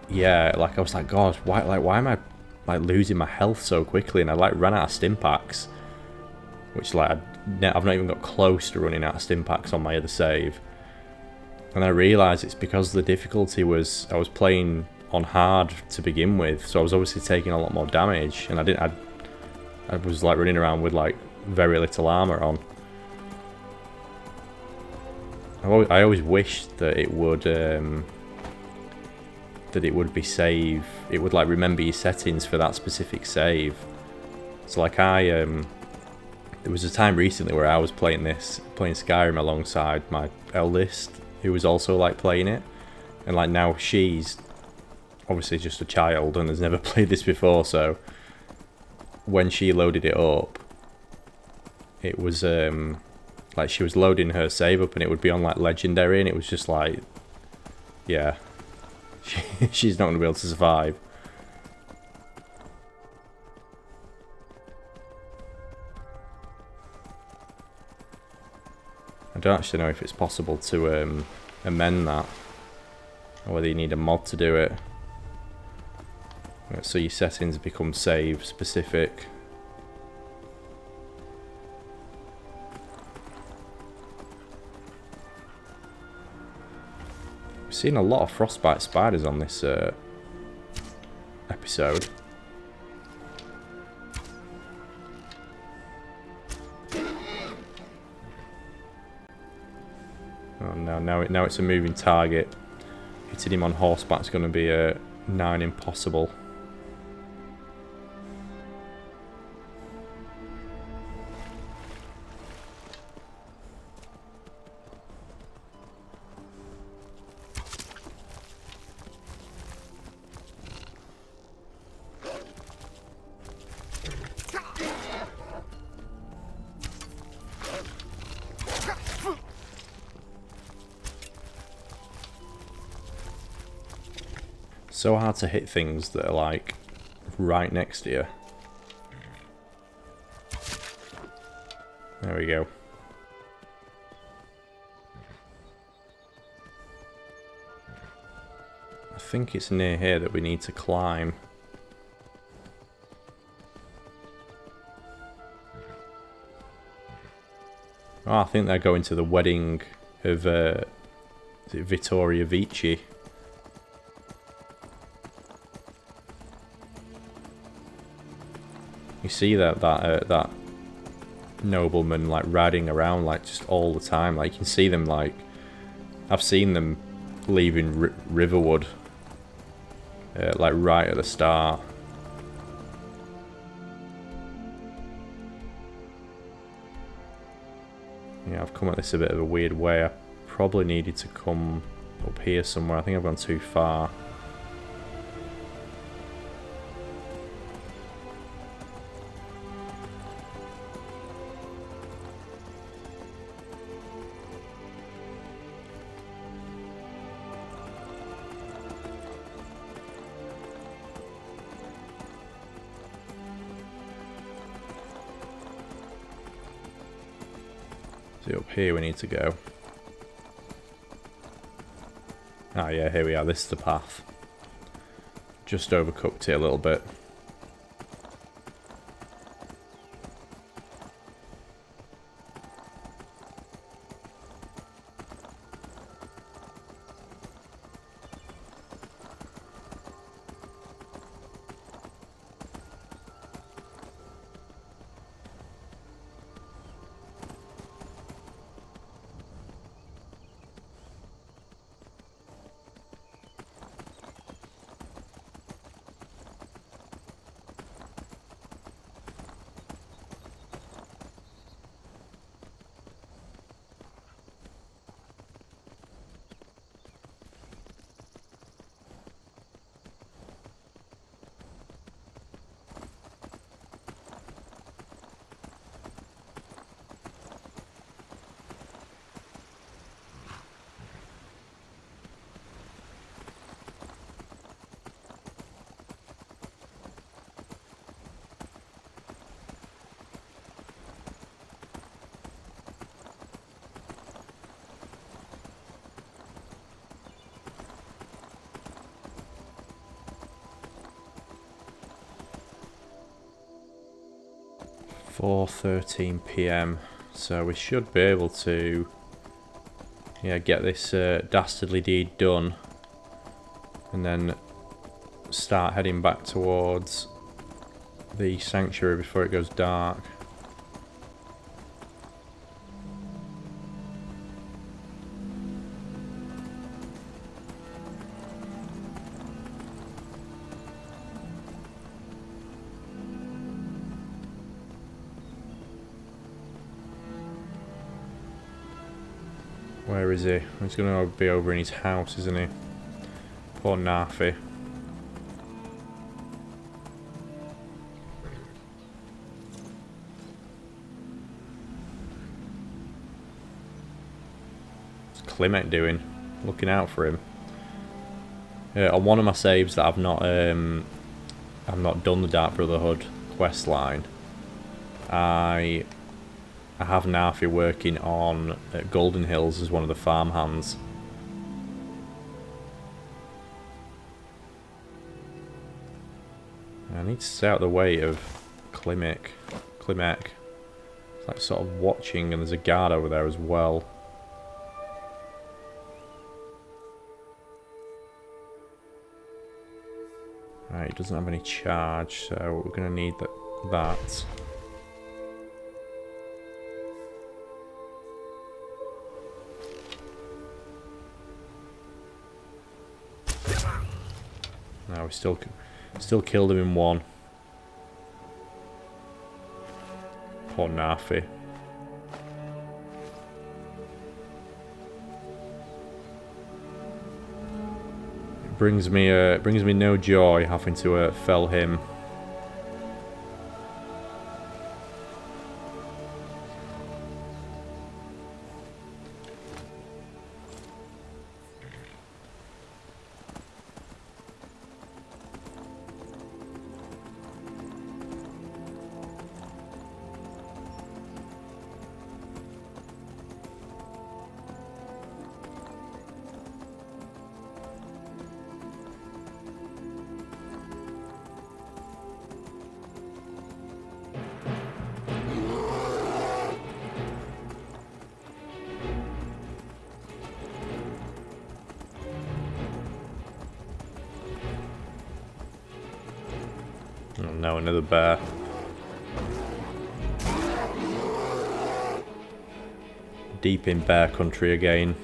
yeah, like I was like, God, why am I like losing my health so quickly? And I like ran out of stim packs, which like I've not even got close to running out of stim packs on my other save. And I realised it's because the difficulty was, I was playing on hard to begin with, so I was obviously taking a lot more damage, and I was like running around with like very little armour on. I always wished that it would be save. It would like remember your settings for that specific save. So like there was a time recently where I was playing Skyrim alongside my eldest, who was also like playing it, and like now she's obviously just a child and has never played this before. So when she loaded it up, it was like she was loading her save up and it would be on like legendary, and it was just like, yeah, she's not going to be able to survive. I don't actually know if it's possible to amend that, or whether you need a mod to do it. So your settings become save specific. We've seen a lot of frostbite spiders on this episode. Oh no, now it's a moving target. Hitting him on horseback's going to be a 9 impossible. So hard to hit things that are like right next to you. There we go. I think it's near here that we need to climb. Oh, I think they're going to the wedding of is it Vittoria Vici. You see that nobleman like riding around like just all the time. Like you can see them, like I've seen them leaving Riverwood like right at the start. Yeah, I've come at this a bit of a weird way. I probably needed to come up here somewhere. I think I've gone too far. So up here we need to go. Ah yeah, here we are, this is the path. Just overcooked it a little bit. .13 PM, so we should be able to get this dastardly deed done and then start heading back towards the sanctuary before it goes dark. Where is he? He's going to be over in his house, isn't he? Poor Narfi. What's Klimek doing? Looking out for him. On one of my saves that I've not done the Dark Brotherhood questline. I have Narfi working on Golden Hills as one of the farmhands. I need to stay out of the way of Klimek. It's like sort of watching, and there's a guard over there as well. Right, it doesn't have any charge, so we're going to need that. No, we still killed him in one. Poor Narfi. It brings me no joy having to fell him. Oh no, another bear. Deep in bear country again.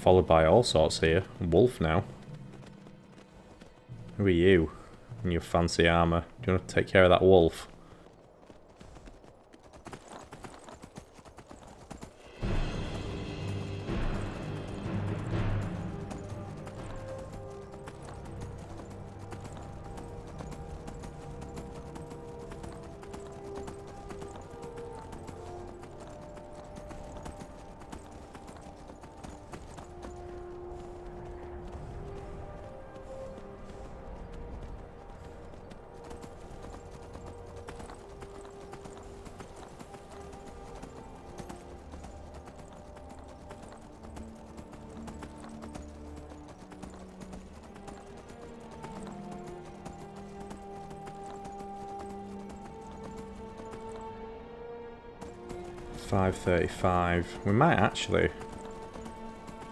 Followed by all sorts here. Wolf now. Who are you? In your fancy armour. Do you want to take care of that wolf? .535. We might actually.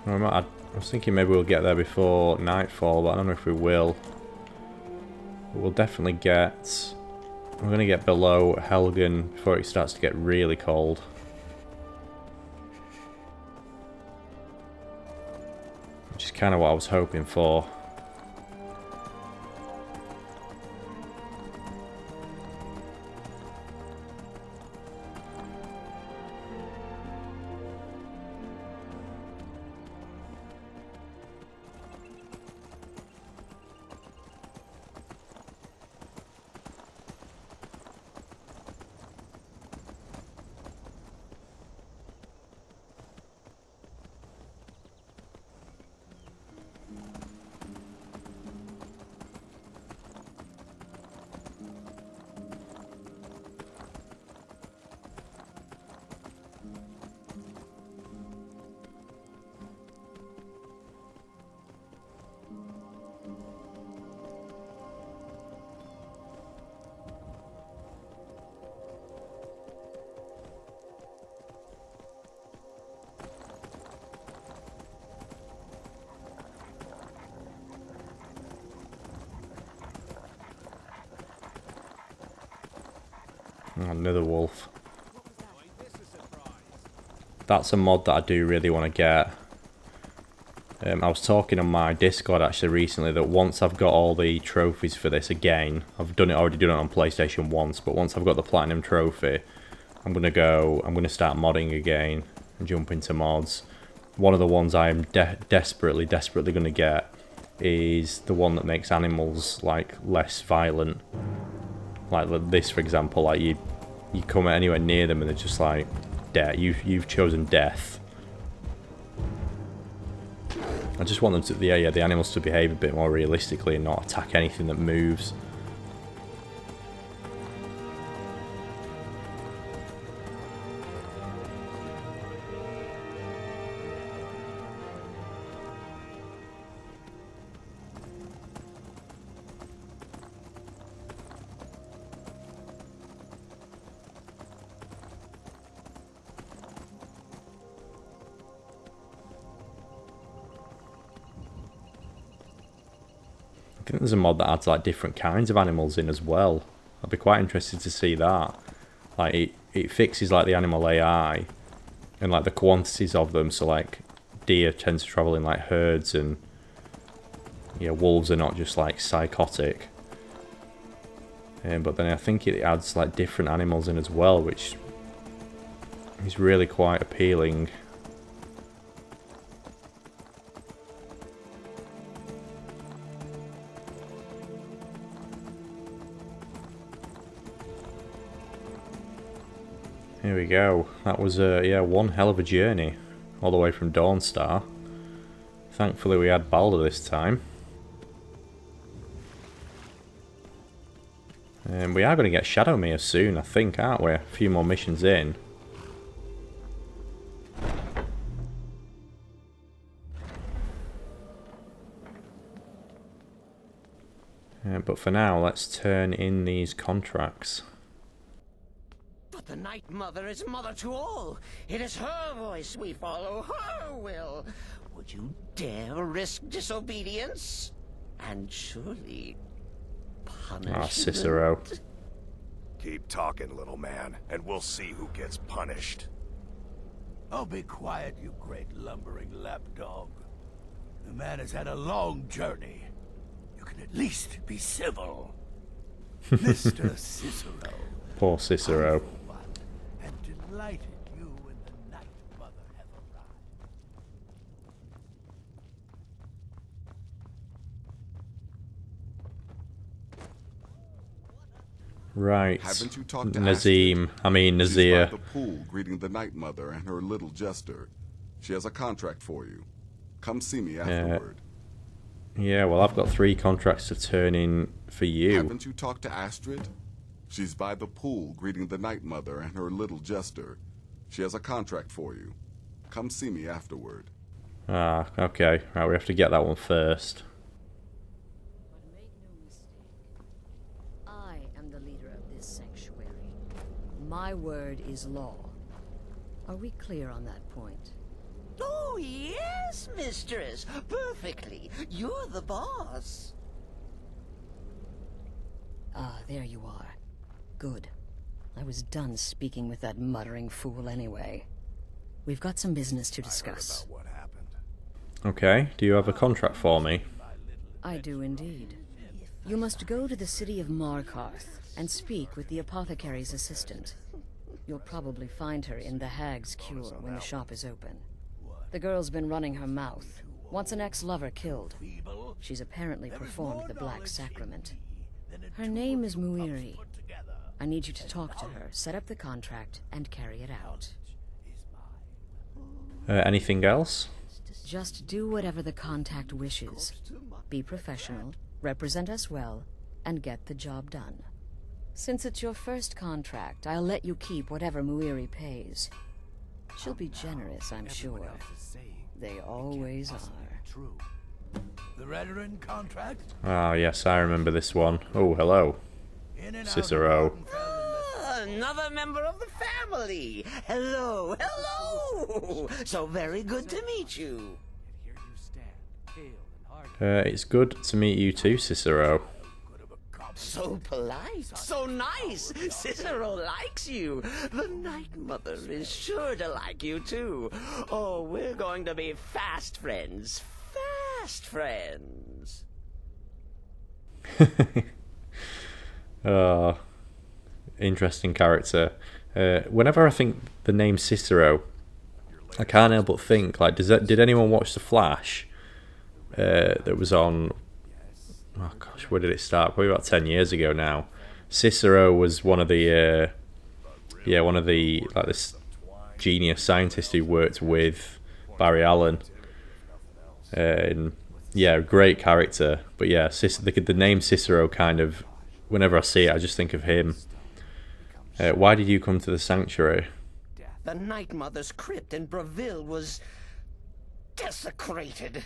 I was thinking maybe we'll get there before nightfall, but I don't know if we will. But we'll definitely get. We're going to get below Helgen before it starts to get really cold. Which is kind of what I was hoping for. Oh, another wolf. That's a mod that I do really want to get. I was talking on my Discord actually recently that once I've got all the trophies for this again, I've already done it on PlayStation once, but once I've got the Platinum Trophy, I'm gonna start modding again and jump into mods. One of the ones I am desperately gonna get is the one that makes animals like less violent. Like this, for example, like you come anywhere near them and they're just like, you've chosen death. I just want them to, the animals to behave a bit more realistically and not attack anything that moves. I think there's a mod that adds like different kinds of animals in as well. I'd be quite interested to see that. Like it fixes like the animal AI and like the quantities of them. So like deer tends to travel in like herds, and yeah, wolves are not just like psychotic. But then I think it adds like different animals in as well, which is really quite appealing. Here we go. That was one hell of a journey, all the way from Dawnstar. Thankfully we had Balder this time. And we are going to get Shadowmere soon, I think, aren't we? A few more missions in. But for now, let's turn in these contracts. The Night Mother is mother to all. It is her voice we follow, her will. Would you dare risk disobedience? And surely punishment? Ah, Cicero. Keep talking, little man, and we'll see who gets punished. Oh, be quiet, you great lumbering lapdog. The man has had a long journey. You can at least be civil. Mr. Cicero. Poor Cicero. Delighted you and the Night Mother have arrived. Right. Haven't you talked to Nazim? Astrid? I mean Nazir. She's by the pool greeting the Night Mother and her little jester. She has a contract for you. Come see me afterward. Yeah, well, I've got 3 contracts to turn in for you. Haven't you talked to Astrid? She's by the pool greeting the Night Mother and her little jester. She has a contract for you. Come see me afterward. Ah, okay. Right, we have to get that one first. But make no mistake. I am the leader of this sanctuary. My word is law. Are we clear on that point? Oh, yes, mistress. Perfectly. You're the boss. Ah, there you are. Good. I was done speaking with that muttering fool anyway. We've got some business to discuss. What happened? Okay, do you have a contract for me? I do indeed. You must go to the city of Markarth and speak with the apothecary's assistant. You'll probably find her in the Hag's Cure when the shop is open. The girl's been running her mouth. Wants an ex-lover killed. She's apparently performed the Black Sacrament. Her name is Muiri. I need you to talk to her, set up the contract, and carry it out. Anything else? Just do whatever the contact wishes. Be professional, represent us well, and get the job done. Since it's your first contract, I'll let you keep whatever Muiri pays. She'll be generous, I'm sure. They always are. The Veteran contract? Ah, yes, I remember this one. Oh, hello. Cicero. Another member of the family. Hello, hello. So very good to meet you. It's good to meet you too, Cicero. So polite, so nice. Cicero likes you. The Night Mother is sure to like you too. Oh, we're going to be fast friends. Fast friends. Interesting character. Whenever I think the name Cicero, I can't help but think, like, did anyone watch The Flash? That was on, oh gosh, where did it start? Probably about 10 years ago now. Cicero was one of the like this genius scientist who worked with Barry Allen. And yeah, great character. But yeah, the name Cicero kind of, whenever I see it, I just think of him. Why did you come to the sanctuary? The Night Mother's crypt in Breville was desecrated.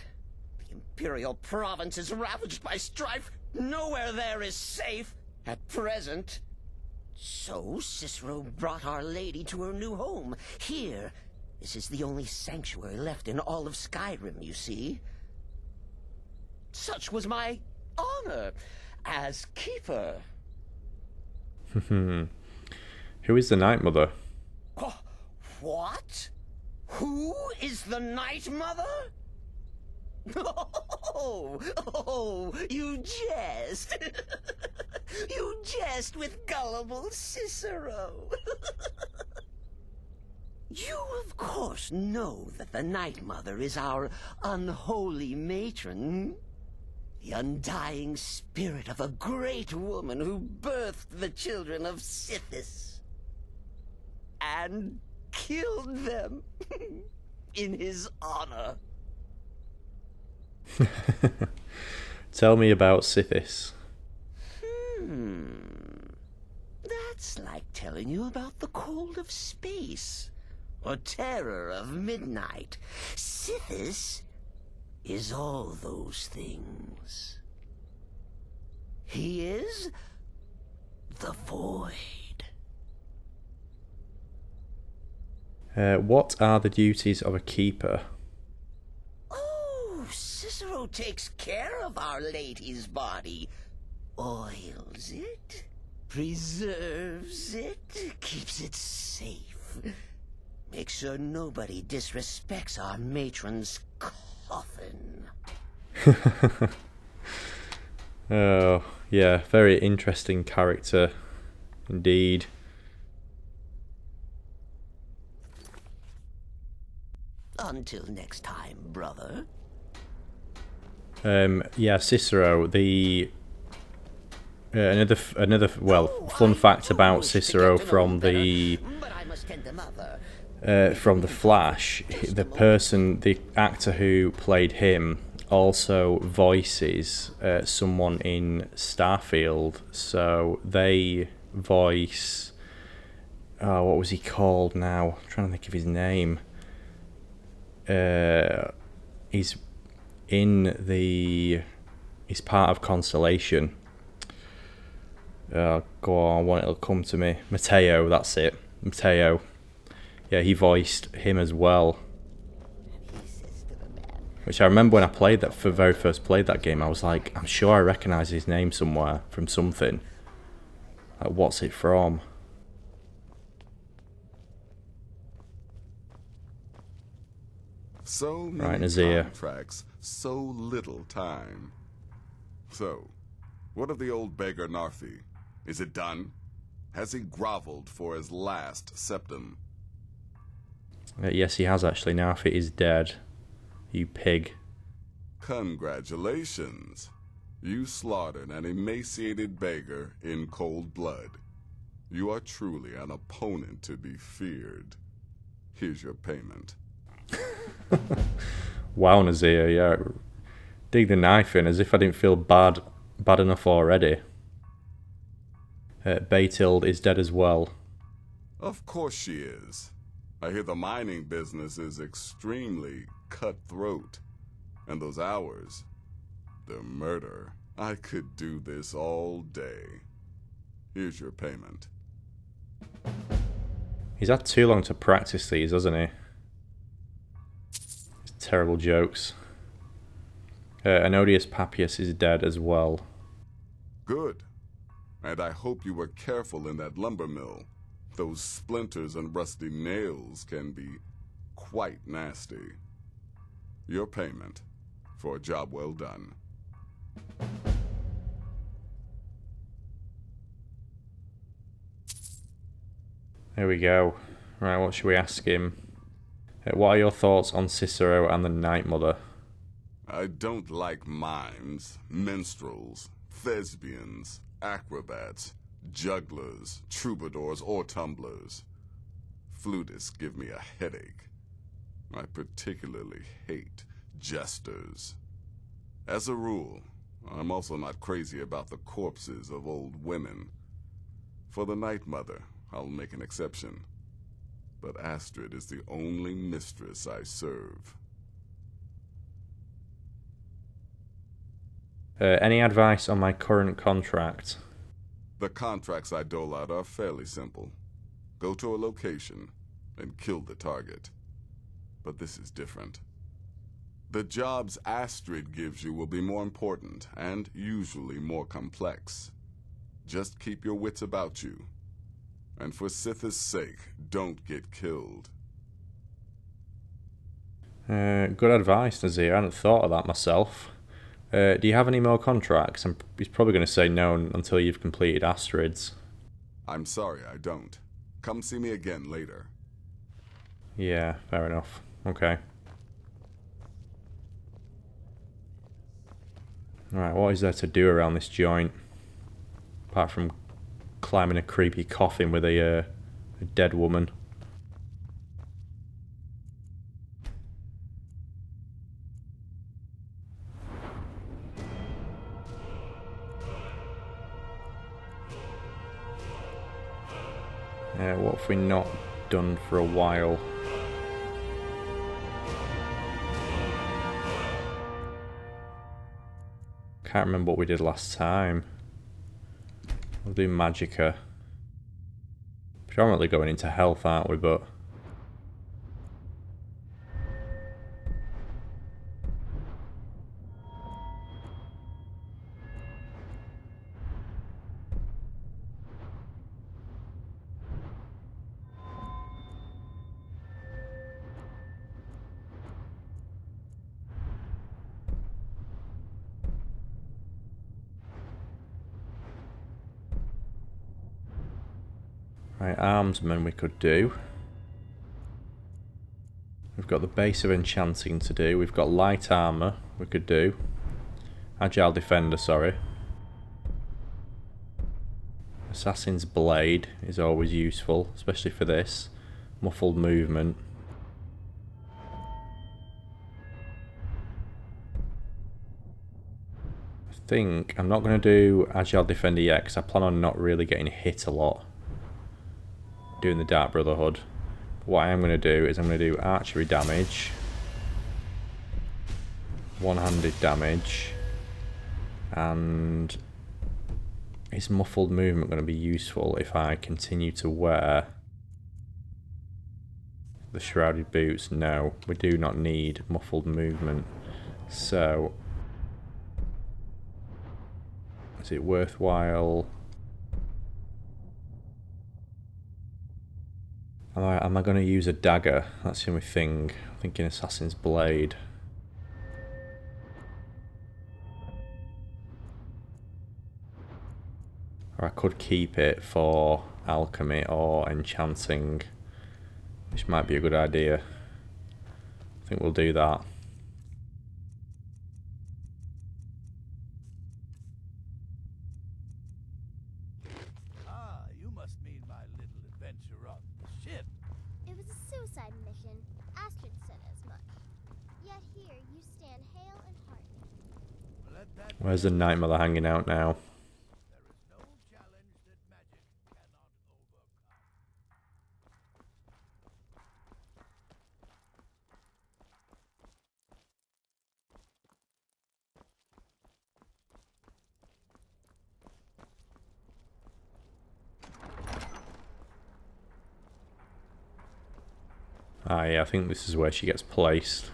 The Imperial province is ravaged by strife. Nowhere there is safe at present. So Cicero brought Our Lady to her new home. Here, this is the only sanctuary left in all of Skyrim, you see. Such was my honor as keeper. Who is the Night Mother? What? Who is the Night Mother? Oh, you jest. You jest with gullible Cicero. You, of course, know that the Night Mother is our unholy matron. The undying spirit of a great woman who birthed the children of Sithis. And killed them in his honor. Tell me about Sithis. That's like telling you about the cold of space, or terror of midnight. Sithis is all those things. He is the void. What are the duties of a keeper? Oh, Cicero takes care of Our Lady's body. Oils it, preserves it, keeps it safe. Makes sure nobody disrespects our matron's coffin. Oh, yeah, very interesting character indeed. Until next time, brother. Yeah, Cicero. The another fun fact about Cicero from the Flash. The actor who played him also voices someone in Starfield. So they voice. What was he called now? I'm trying to think of his name. He's part of Constellation. Go on, it'll come to me. Mateo, that's it. Mateo. Yeah, he voiced him as well. Which I remember when I played that, very first played that game, I was like, I'm sure I recognise his name somewhere from something. Like, what's it from? So Right, many Nazir. contracts, so little time. So, what of the old beggar Narfi? Is it done? Has he groveled for his last septum? Yes, he has actually. Narfi is dead. You pig. Congratulations. You slaughtered an emaciated beggar in cold blood. You are truly an opponent to be feared. Here's your payment. Wow, Nazir, yeah. Dig the knife in as if I didn't feel bad enough already. Batild is dead as well. Of course she is. I hear the mining business is extremely cutthroat. And those hours, the murder. I could do this all day. Here's your payment. He's had too long to practice these, hasn't he? Terrible jokes. Anodius Papias is dead as well. Good. And I hope you were careful in that lumber mill. Those splinters and rusty nails can be quite nasty. Your payment for a job well done. There we go. Right, what should we ask him? What are your thoughts on Cicero and the Night Mother? I don't like mimes, minstrels, thespians, acrobats, jugglers, troubadours, or tumblers. Flutists give me a headache. I particularly hate jesters. As a rule, I'm also not crazy about the corpses of old women. For the Night Mother, I'll make an exception. But Astrid is the only mistress I serve. Any advice on my current contract? The contracts I dole out are fairly simple. Go to a location and kill the target. But this is different. The jobs Astrid gives you will be more important and usually more complex. Just keep your wits about you. And for Sith's sake, don't get killed. Good advice, Nazir. I hadn't thought of that myself. Do you have any more contracts? He's probably going to say no until you've completed Astrid's. I'm sorry, I don't. Come see me again later. Yeah, fair enough. Okay. Alright, what is there to do around this joint? Apart from climbing a creepy coffin with a dead woman. What have we not done for a while? Can't remember what we did last time. We'll do Magicka. Predominantly going into health, aren't we? But right, armsman we could do. We've got the base of enchanting to do. We've got light armor we could do. Agile defender, sorry. Assassin's blade is always useful, especially for this. Muffled movement. I think I'm not going to do agile defender yet because I plan on not really getting hit a lot doing the Dark Brotherhood. What I am going to do is I'm going to do archery damage, one-handed damage, and is muffled movement going to be useful if I continue to wear the shrouded boots? No, we do not need muffled movement. So is it worthwhile? Am I going to use a dagger? That's the only thing. I'm thinking Assassin's Blade. Or I could keep it for alchemy or enchanting, which might be a good idea. I think we'll do that. You must mean my little adventure on the ship. It was a suicide mission. Astrid said as much. Yet here you stand hale and hearty. Where's the Night Mother hanging out now? Ah, yeah, I think this is where she gets placed.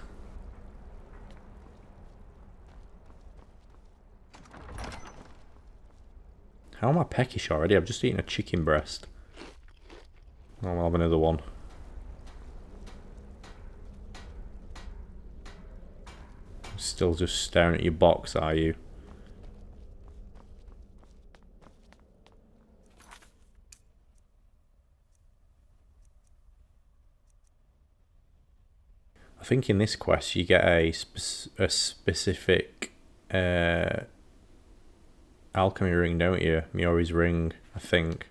How am I peckish already? I've just eaten a chicken breast. I'll have another one. Still just staring at your box, are you? I think in this quest you get a specific alchemy ring, don't you? Miori's ring, I think.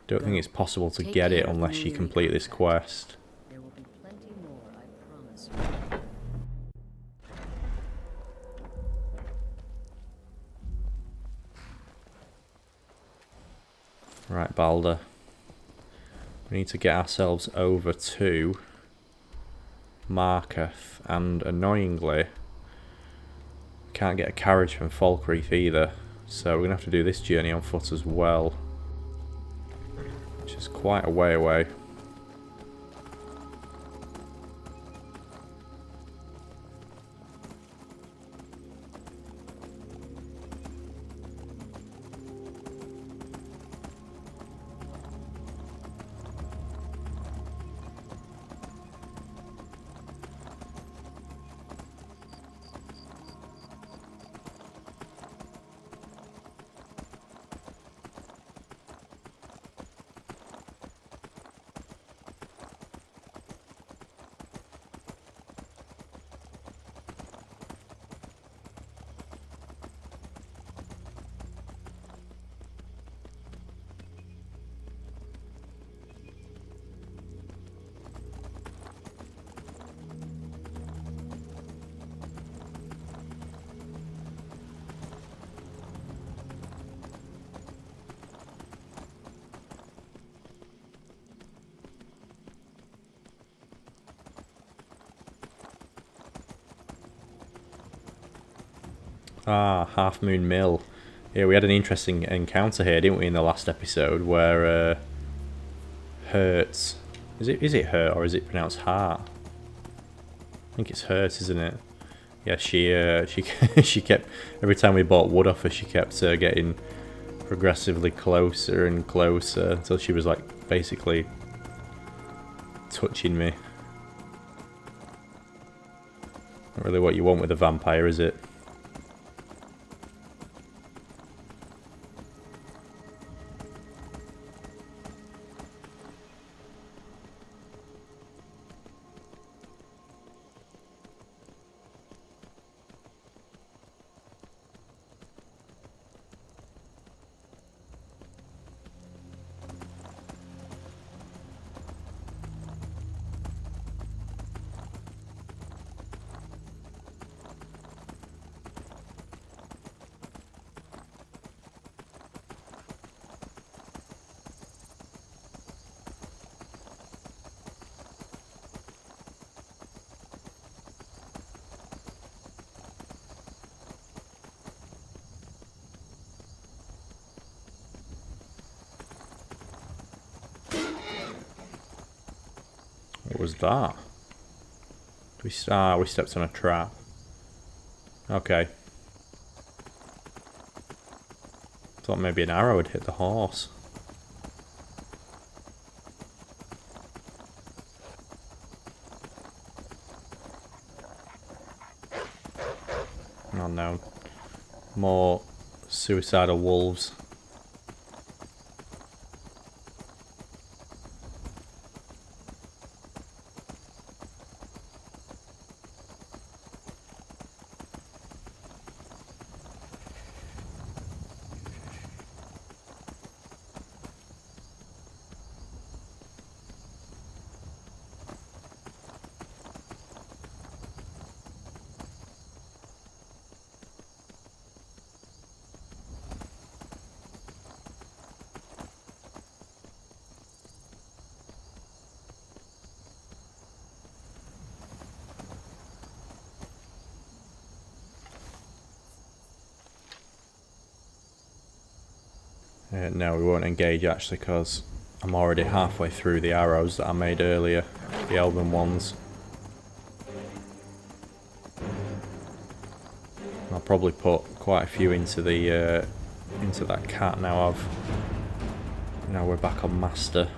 Don't think it's possible to get it unless you complete this quest. There will be plenty more, I promise. Right, Balder. We need to get ourselves over to Markarth, and annoyingly, can't get a carriage from Falkreath either, so we're going to have to do this journey on foot as well, which is quite a way away. Ah, Half Moon Mill. Yeah, we had an interesting encounter here, didn't we, in the last episode, where Hurt... Is it Hurt, or is it pronounced Heart? I think it's Hurt, isn't it? Yeah, she kept... Every time we bought wood off her, she kept getting progressively closer and closer, until she was, like, basically touching me. Not really what you want with a vampire, is it? What was that? We stepped on a trap. Okay. Thought maybe an arrow had hit the horse. Oh no. More suicidal wolves. No, we won't engage actually, because I'm already halfway through the arrows that I made earlier, the elven ones. I'll probably put quite a few into the into that cat now. Now we're back on master.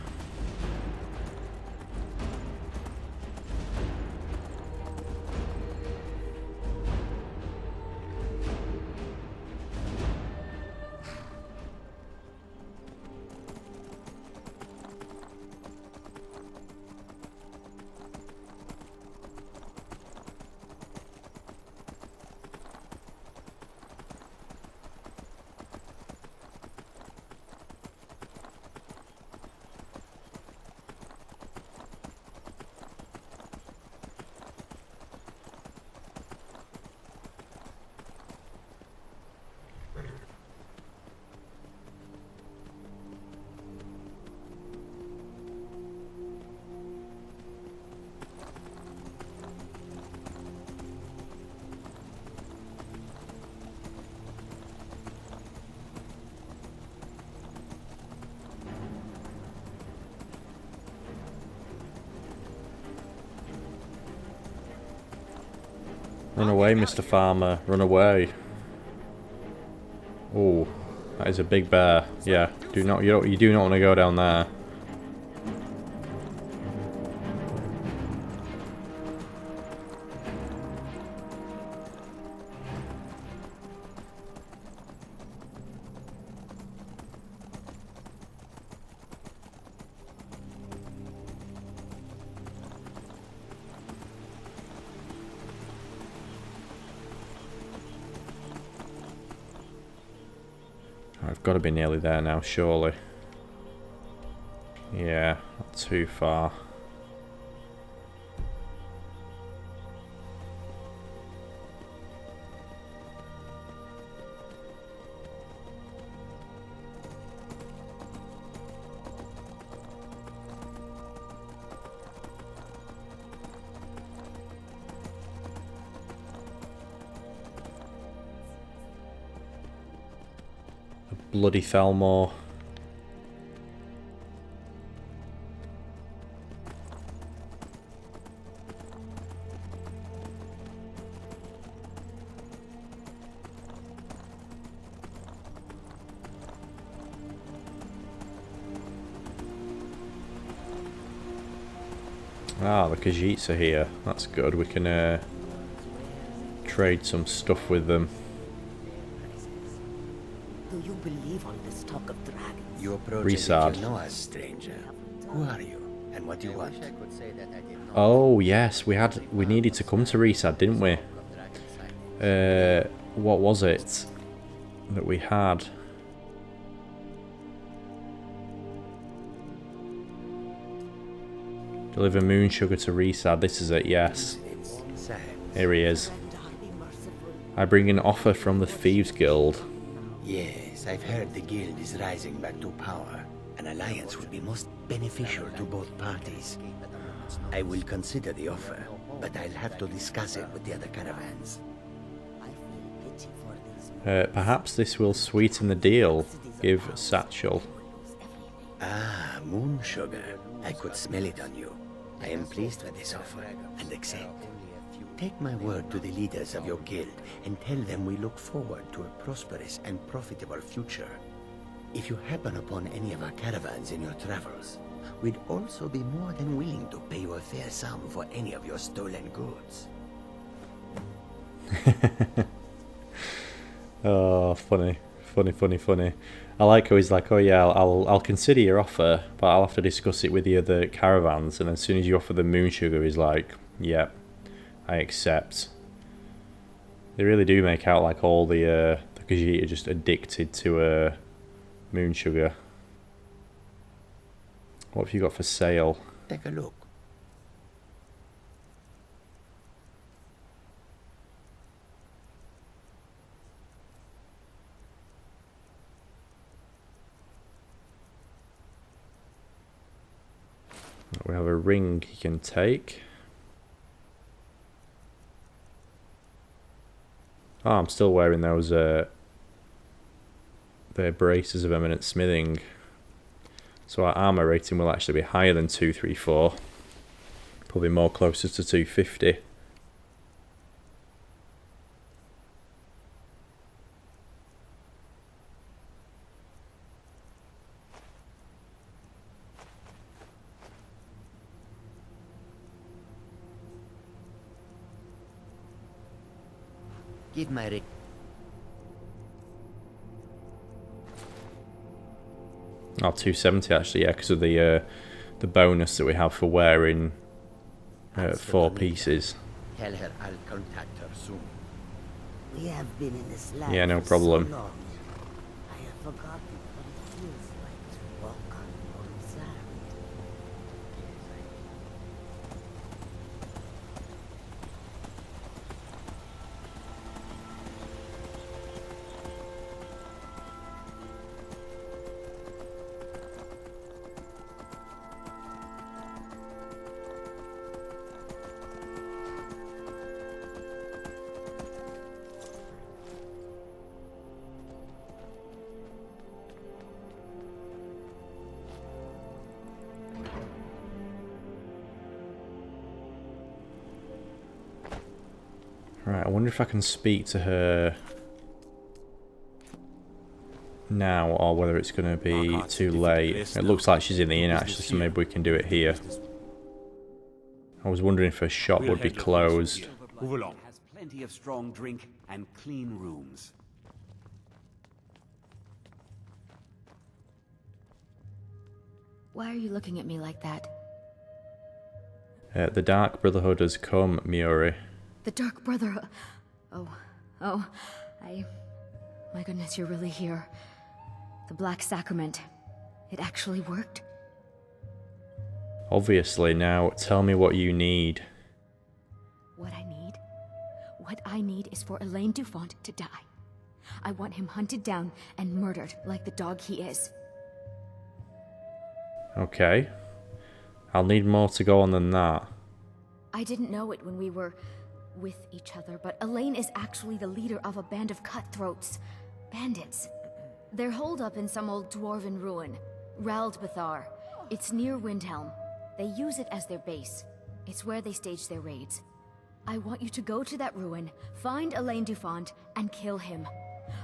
Run away, Mr. Farmer. Run away. Oh, that is a big bear. Yeah, you do not want to go down there. I've got to be nearly there now, surely. Yeah, not too far. Bloody Thelmore. Ah, the Khajiits are here. That's good. We can trade some stuff with them. Do you believe on this talk of dragons? You approach Resard. it, you know us, stranger. Who are you, and what do you want? Oh yes, we needed to come to Resad, didn't we? What was it that we had? Deliver moon sugar to Resad. This is it, yes. Here he is. I bring an offer from the Thieves Guild. Yes, I've heard the guild is rising back to power. An alliance would be most beneficial to both parties. I will consider the offer, but I'll have to discuss it with the other caravans. Perhaps this will sweeten the deal. Give Satchel. Ah, moon sugar. I could smell it on you. I am pleased with this offer and accept. Take my word to the leaders of your guild and tell them we look forward to a prosperous and profitable future. If you happen upon any of our caravans in your travels, we'd also be more than willing to pay you a fair sum for any of your stolen goods. Oh, funny. Funny. I like how he's like, oh yeah, I'll consider your offer, but I'll have to discuss it with the other caravans. And as soon as you offer the moon sugar, he's like, yeah, I accept. They really do make out like all the Khajiit are just addicted to moon sugar. What have you got for sale? Take a look. We have a ring you can take. Oh, I'm still wearing those the braces of eminent smithing. So our armor rating will actually be higher than 234. Probably more closer to 250. Give my Oh, 270 actually, yeah, because of the bonus that we have for wearing 4 pieces. Tell her I'll contact her soon. We have been in this land Yeah, no for problem. so long. I have forgotten what it feels like to walk on Mother's land. Right, I wonder if I can speak to her now or whether it's going to be too late. It looks like she's in the inn actually, so maybe we can do it here. I was wondering if her shop would be closed. Move along. Has plenty of strong drink and clean rooms. Why are you looking at me like that? The Dark Brotherhood has come, Miori. The Dark Brotherhood. Oh, my goodness, you're really here. The Black Sacrament. It actually worked? Obviously, now tell me what you need. What I need? What I need is for Elaine Dufont to die. I want him hunted down and murdered like the dog he is. Okay. I'll need more to go on than that. I didn't know it when we were with each other, but Elaine is actually the leader of a band of cutthroats. Bandits. They're holed up in some old dwarven ruin. Raldbathar. It's near Windhelm. They use it as their base. It's where they stage their raids. I want you to go to that ruin, find Elaine Dufont, and kill him.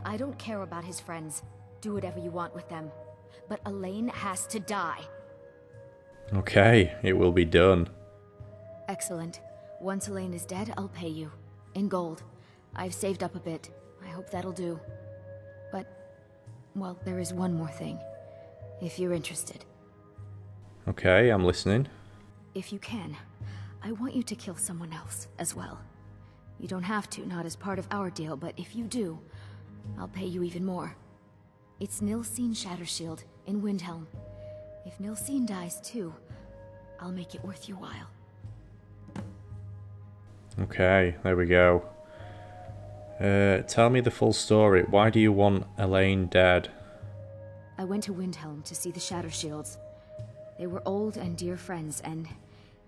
I don't care about his friends. Do whatever you want with them. But Elaine has to die. Okay, it will be done. Excellent. Once Elaine is dead, I'll pay you. In gold. I've saved up a bit. I hope that'll do. But, well, there is one more thing. If you're interested. Okay, I'm listening. If you can, I want you to kill someone else as well. You don't have to, not as part of our deal, but if you do, I'll pay you even more. It's Nilsine Shattershield in Windhelm. If Nilsine dies too, I'll make it worth your while. Okay, there we go. Tell me the full story. Why do you want Elaine dead? I went to Windhelm to see the Shattershields. They were old and dear friends, and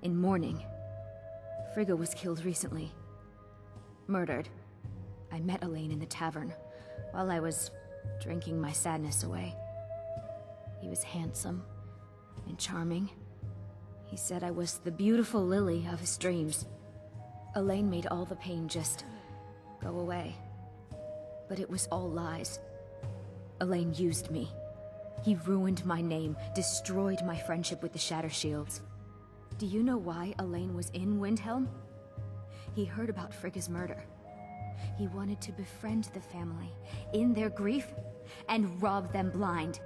in mourning. Frigga was killed recently. Murdered. I met Elaine in the tavern, while I was drinking my sadness away. He was handsome and charming. He said I was the beautiful lily of his dreams. Elaine made all the pain just go away. But it was all lies. Elaine used me. He ruined my name, destroyed my friendship with the Shattershields. Do you know why Elaine was in Windhelm? He heard about Frigga's murder. He wanted to befriend the family in their grief and rob them blind.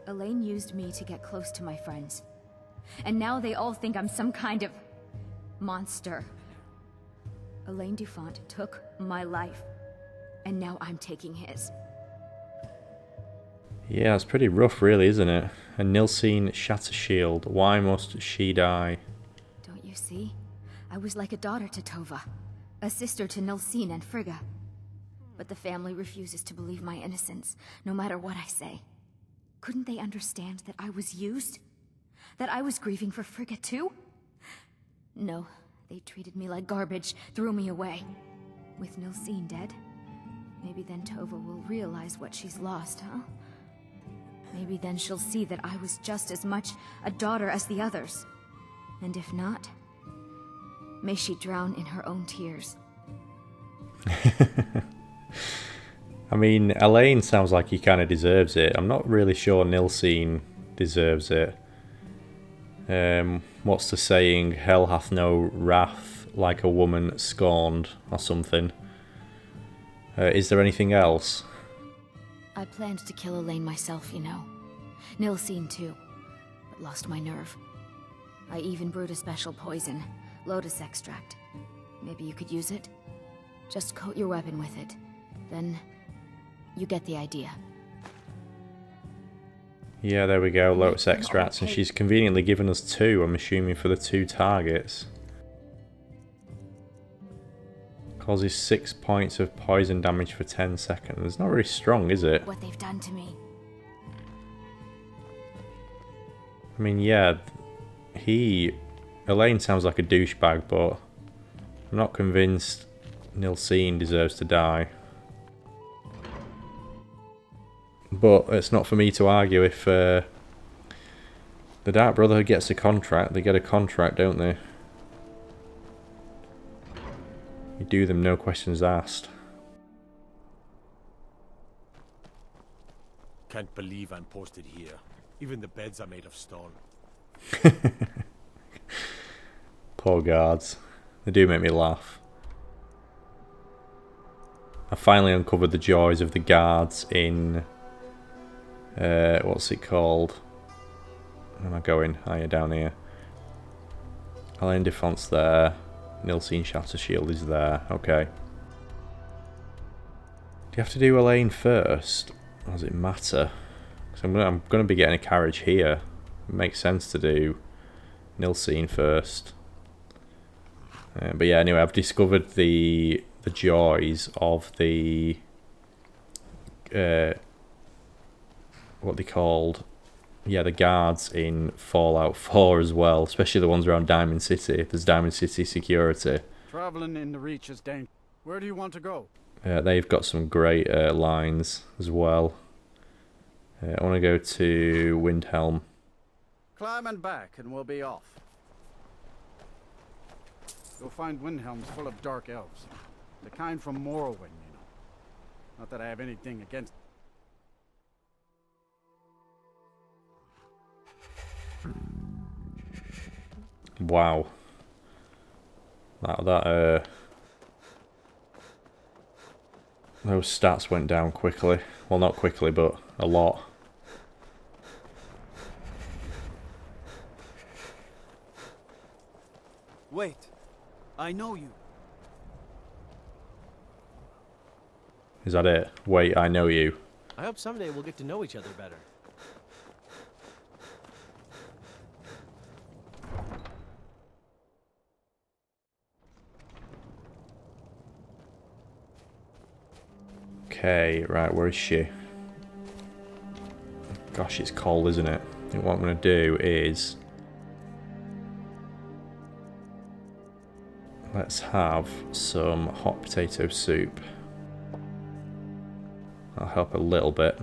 Elaine used me to get close to my friends. And now they all think I'm some kind of monster. Elaine Dufont took my life, and now I'm taking his. Yeah, it's pretty rough really, isn't it? And Nilsine Shattershield, why must she die? Don't you see? I was like a daughter to Tova, a sister to Nilsine and Frigga. But the family refuses to believe my innocence, no matter what I say. Couldn't they understand that I was used? That I was grieving for Frigga too? No, they treated me like garbage, threw me away. With Nilsine dead, maybe then Tova will realize what she's lost, huh? Maybe then she'll see that I was just as much a daughter as the others. And if not, may she drown in her own tears. I mean, Elaine sounds like he kind of deserves it. I'm not really sure Nilsine deserves it. What's the saying? Hell hath no wrath like a woman scorned, or something. Is there anything else? I planned to kill Elaine myself, you know. Nilsine too, but lost my nerve. I even brewed a special poison, lotus extract. Maybe you could use it? Just coat your weapon with it. Then you get the idea. Yeah, there we go, lotus extracts, and she's conveniently given us 2, I'm assuming, for the 2 targets. Causes 6 points of poison damage for 10 seconds. It's not very strong, is it? What they've done to me. I mean, yeah, Elaine sounds like a douchebag, but I'm not convinced Nilsine deserves to die. But it's not for me to argue. If the Dark Brotherhood gets a contract, they get a contract, don't they? You do them, no questions asked. Can't believe I'm posted here. Even the beds are made of stone. Poor guards. They do make me laugh. I finally uncovered the joys of the guards in... what's it called? Where am I going? Oh, yeah, down here. Alain Defense there. Nilsine Shatter Shield is there. Okay. Do you have to do Elaine first? Or does it matter? Because I'm going to be getting a carriage here. It makes sense to do Nilsine first. But yeah, anyway, I've discovered the joys of the... what they called... Yeah, the guards in Fallout 4 as well, especially the ones around Diamond City. There's Diamond City security. Traveling in the Reach is dangerous. Where do you want to go? They've got some great lines as well. I want to go to Windhelm. Climb and back and we'll be off. You'll find Windhelm's full of dark elves. The kind from Morrowind, you know. Not that I have anything against... Wow. Those stats went down quickly. Well, not quickly, but a lot. Wait. I know you. Is that it? Wait, I know you. I hope someday we'll get to know each other better. Okay, right, where is she? Gosh, it's cold, isn't it? I think what I'm going to do is... let's have some hot potato soup. That'll help a little bit.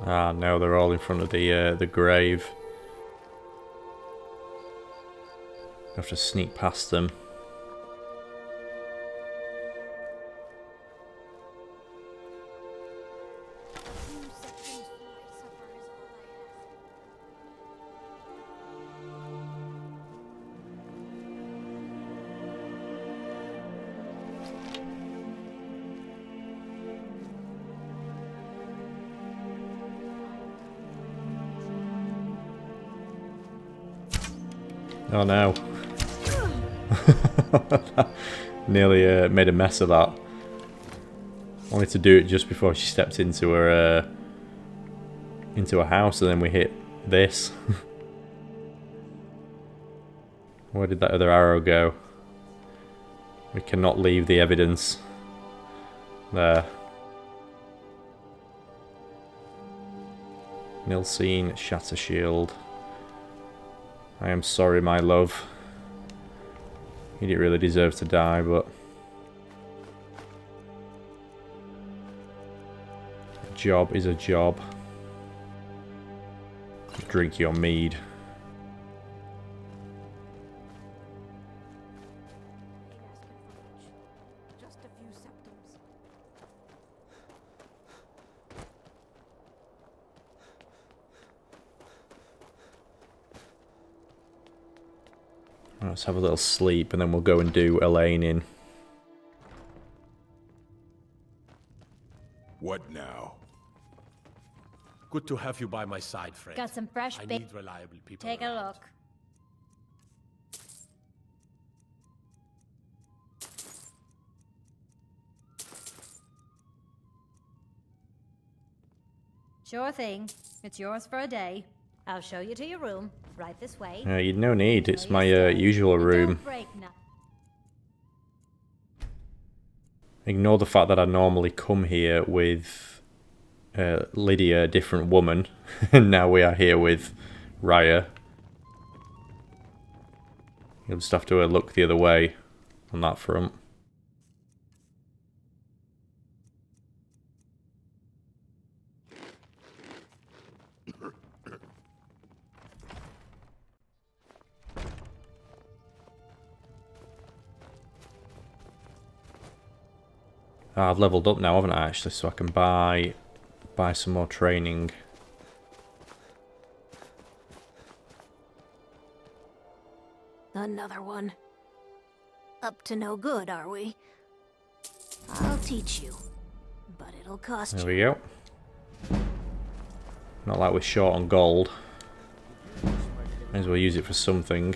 Ah, no, they're all in front of the grave. I have to sneak past them. Oh no. Nearly made a mess of that. Wanted to do it just before she stepped into her house, and then we hit this. Where did that other arrow go? We cannot leave the evidence there. Nilsine Shatter Shield. I am sorry, my love. You didn't really deserve to die, but... a job is a job. Drink your mead. Let's have a little sleep and then we'll go and do Elaine in. What now? Good to have you by my side, friend. Got some fresh I bait. need reliable people. Take a look. Sure thing. It's yours for a day. I'll show you to your room. Right this way. You'd no need. It's my usual room. Don't break nothing. Ignore the fact that I normally come here with Lydia, a different woman, and now we are here with Raya. You'll just have to look the other way on that front. I've leveled up now, haven't I, actually, so I can buy some more training. Another one. Up to no good, are we? I'll teach you, but it'll cost you. There we go. Not like we're short on gold. May as well use it for something.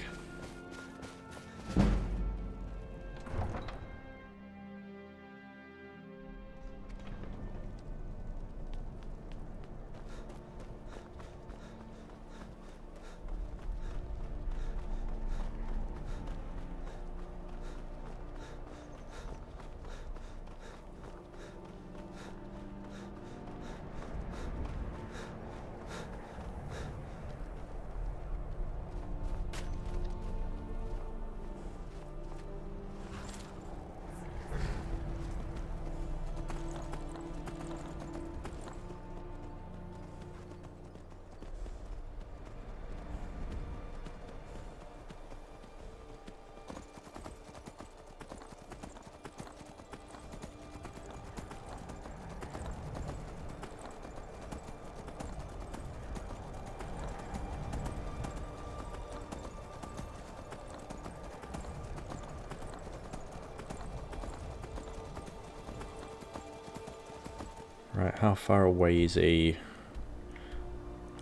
Right, how far away is he?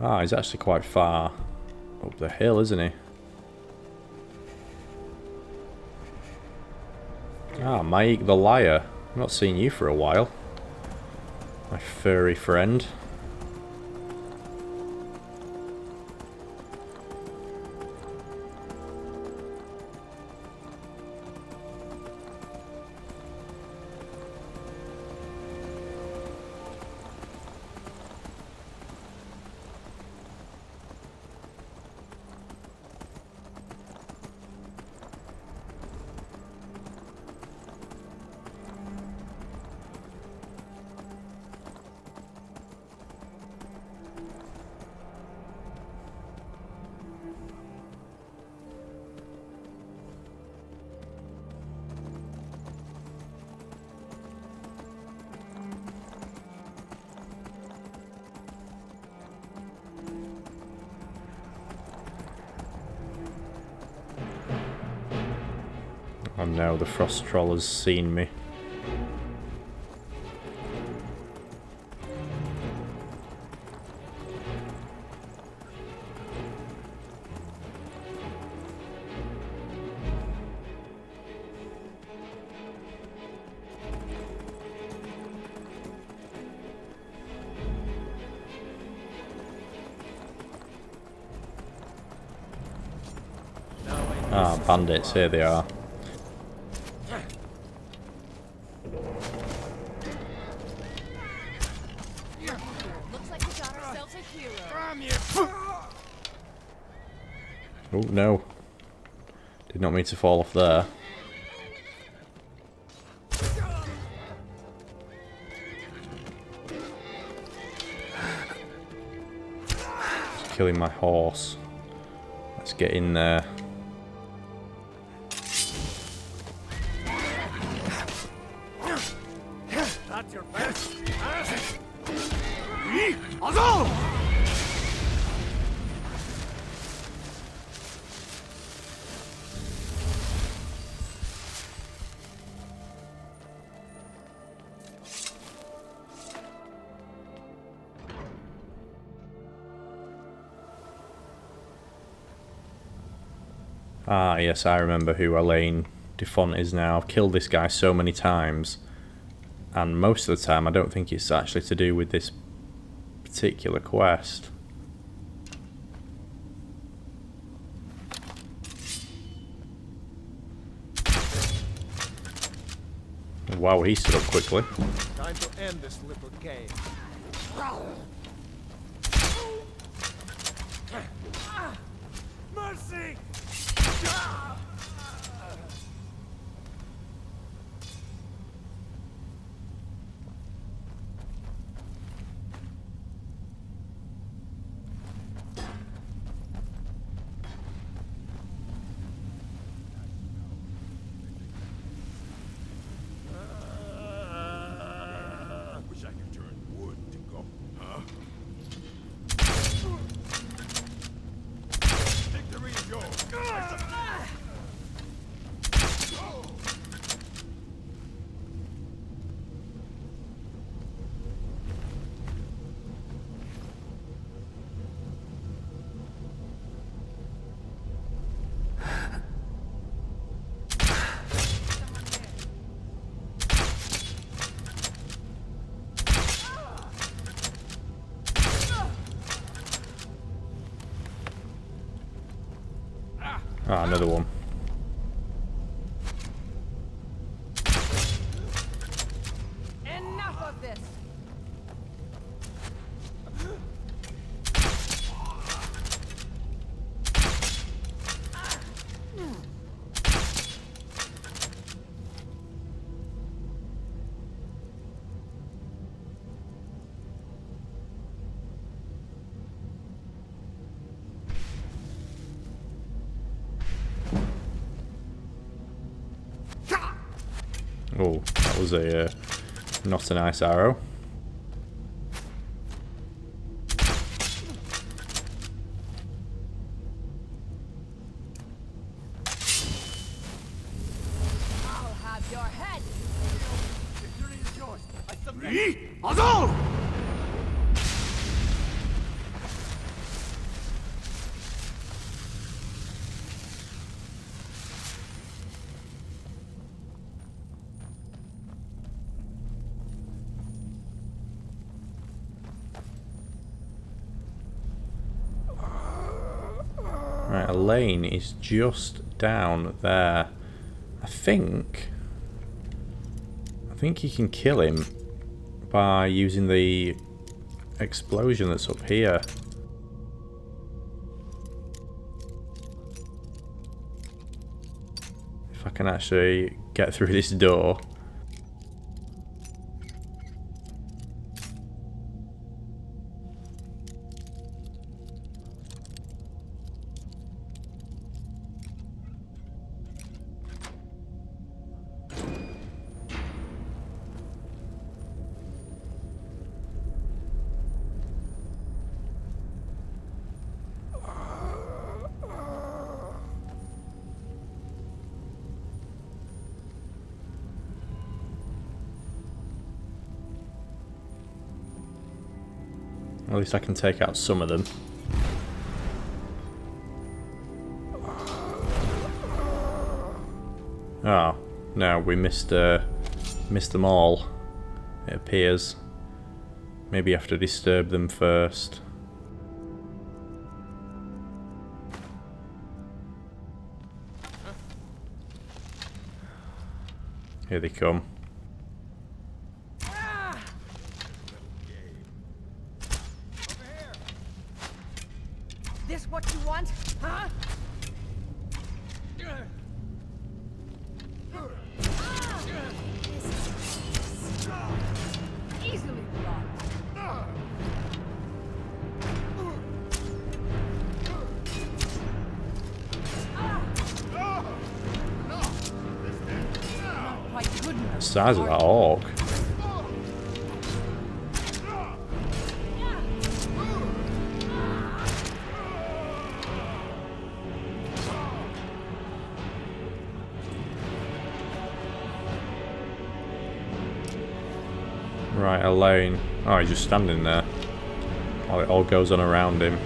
Ah, he's actually quite far up the hill, isn't he? Ah, Mike the Liar. I've not seen you for a while. My furry friend. Oh no, the frost troll has seen me. Ah, bandits, here they are. Oh no. Did not mean to fall off there. It's killing my horse. Let's get in there. That's your best. Ah, yes, I remember who Elaine Defont is now. I've killed this guy so many times, and most of the time I don't think it's actually to do with this particular quest. Wow, he stood up quickly. Time to end this little game. Mercy! Wish I could turn wood to go. Huh? Victory is yours. Ah, another one. Enough of this. Oh, that was a not a nice arrow. I'll have your head. Victory is yours. I submit. Azul! Right, Elaine is just down there. I think you can kill him by using the explosion that's up here. If I can actually get through this door. At least I can take out some of them. Oh, no, we missed them all, it appears. Maybe you have to disturb them first. Here they come. This what you want, huh? Easily done. The size of that orc. Right, Elaine. Oh, he's just standing there. Oh, it all goes on around him.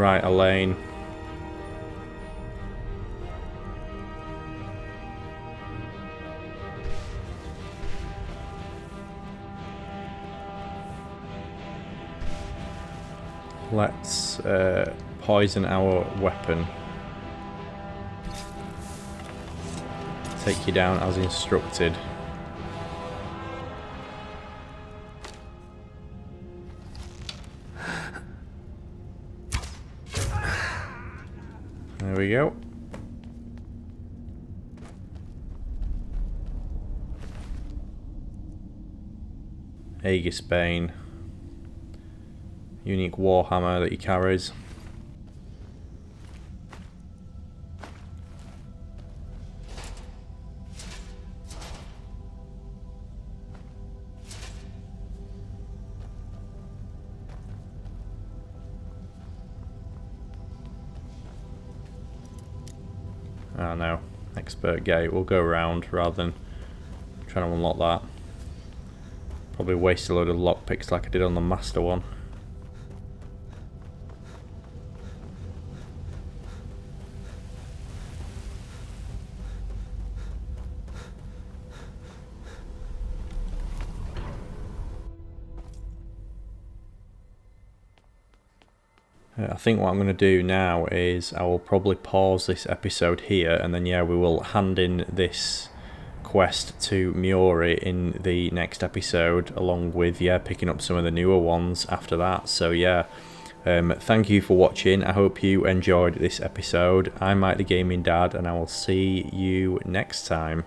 Right, Elaine. Let's poison our weapon. Take you down as instructed. There we go. Aegis Bane. Unique warhammer that he carries. Oh no, expert gate. We'll go around rather than trying to unlock that. Probably waste a load of lockpicks like I did on the master one. I think what I'm going to do now is I will probably pause this episode here, and then yeah, we will hand in this quest to Miori in the next episode, along with picking up some of the newer ones after that. So yeah, thank you for watching. I hope you enjoyed this episode. I'm Mike the Gaming Dad, and I will see you next time.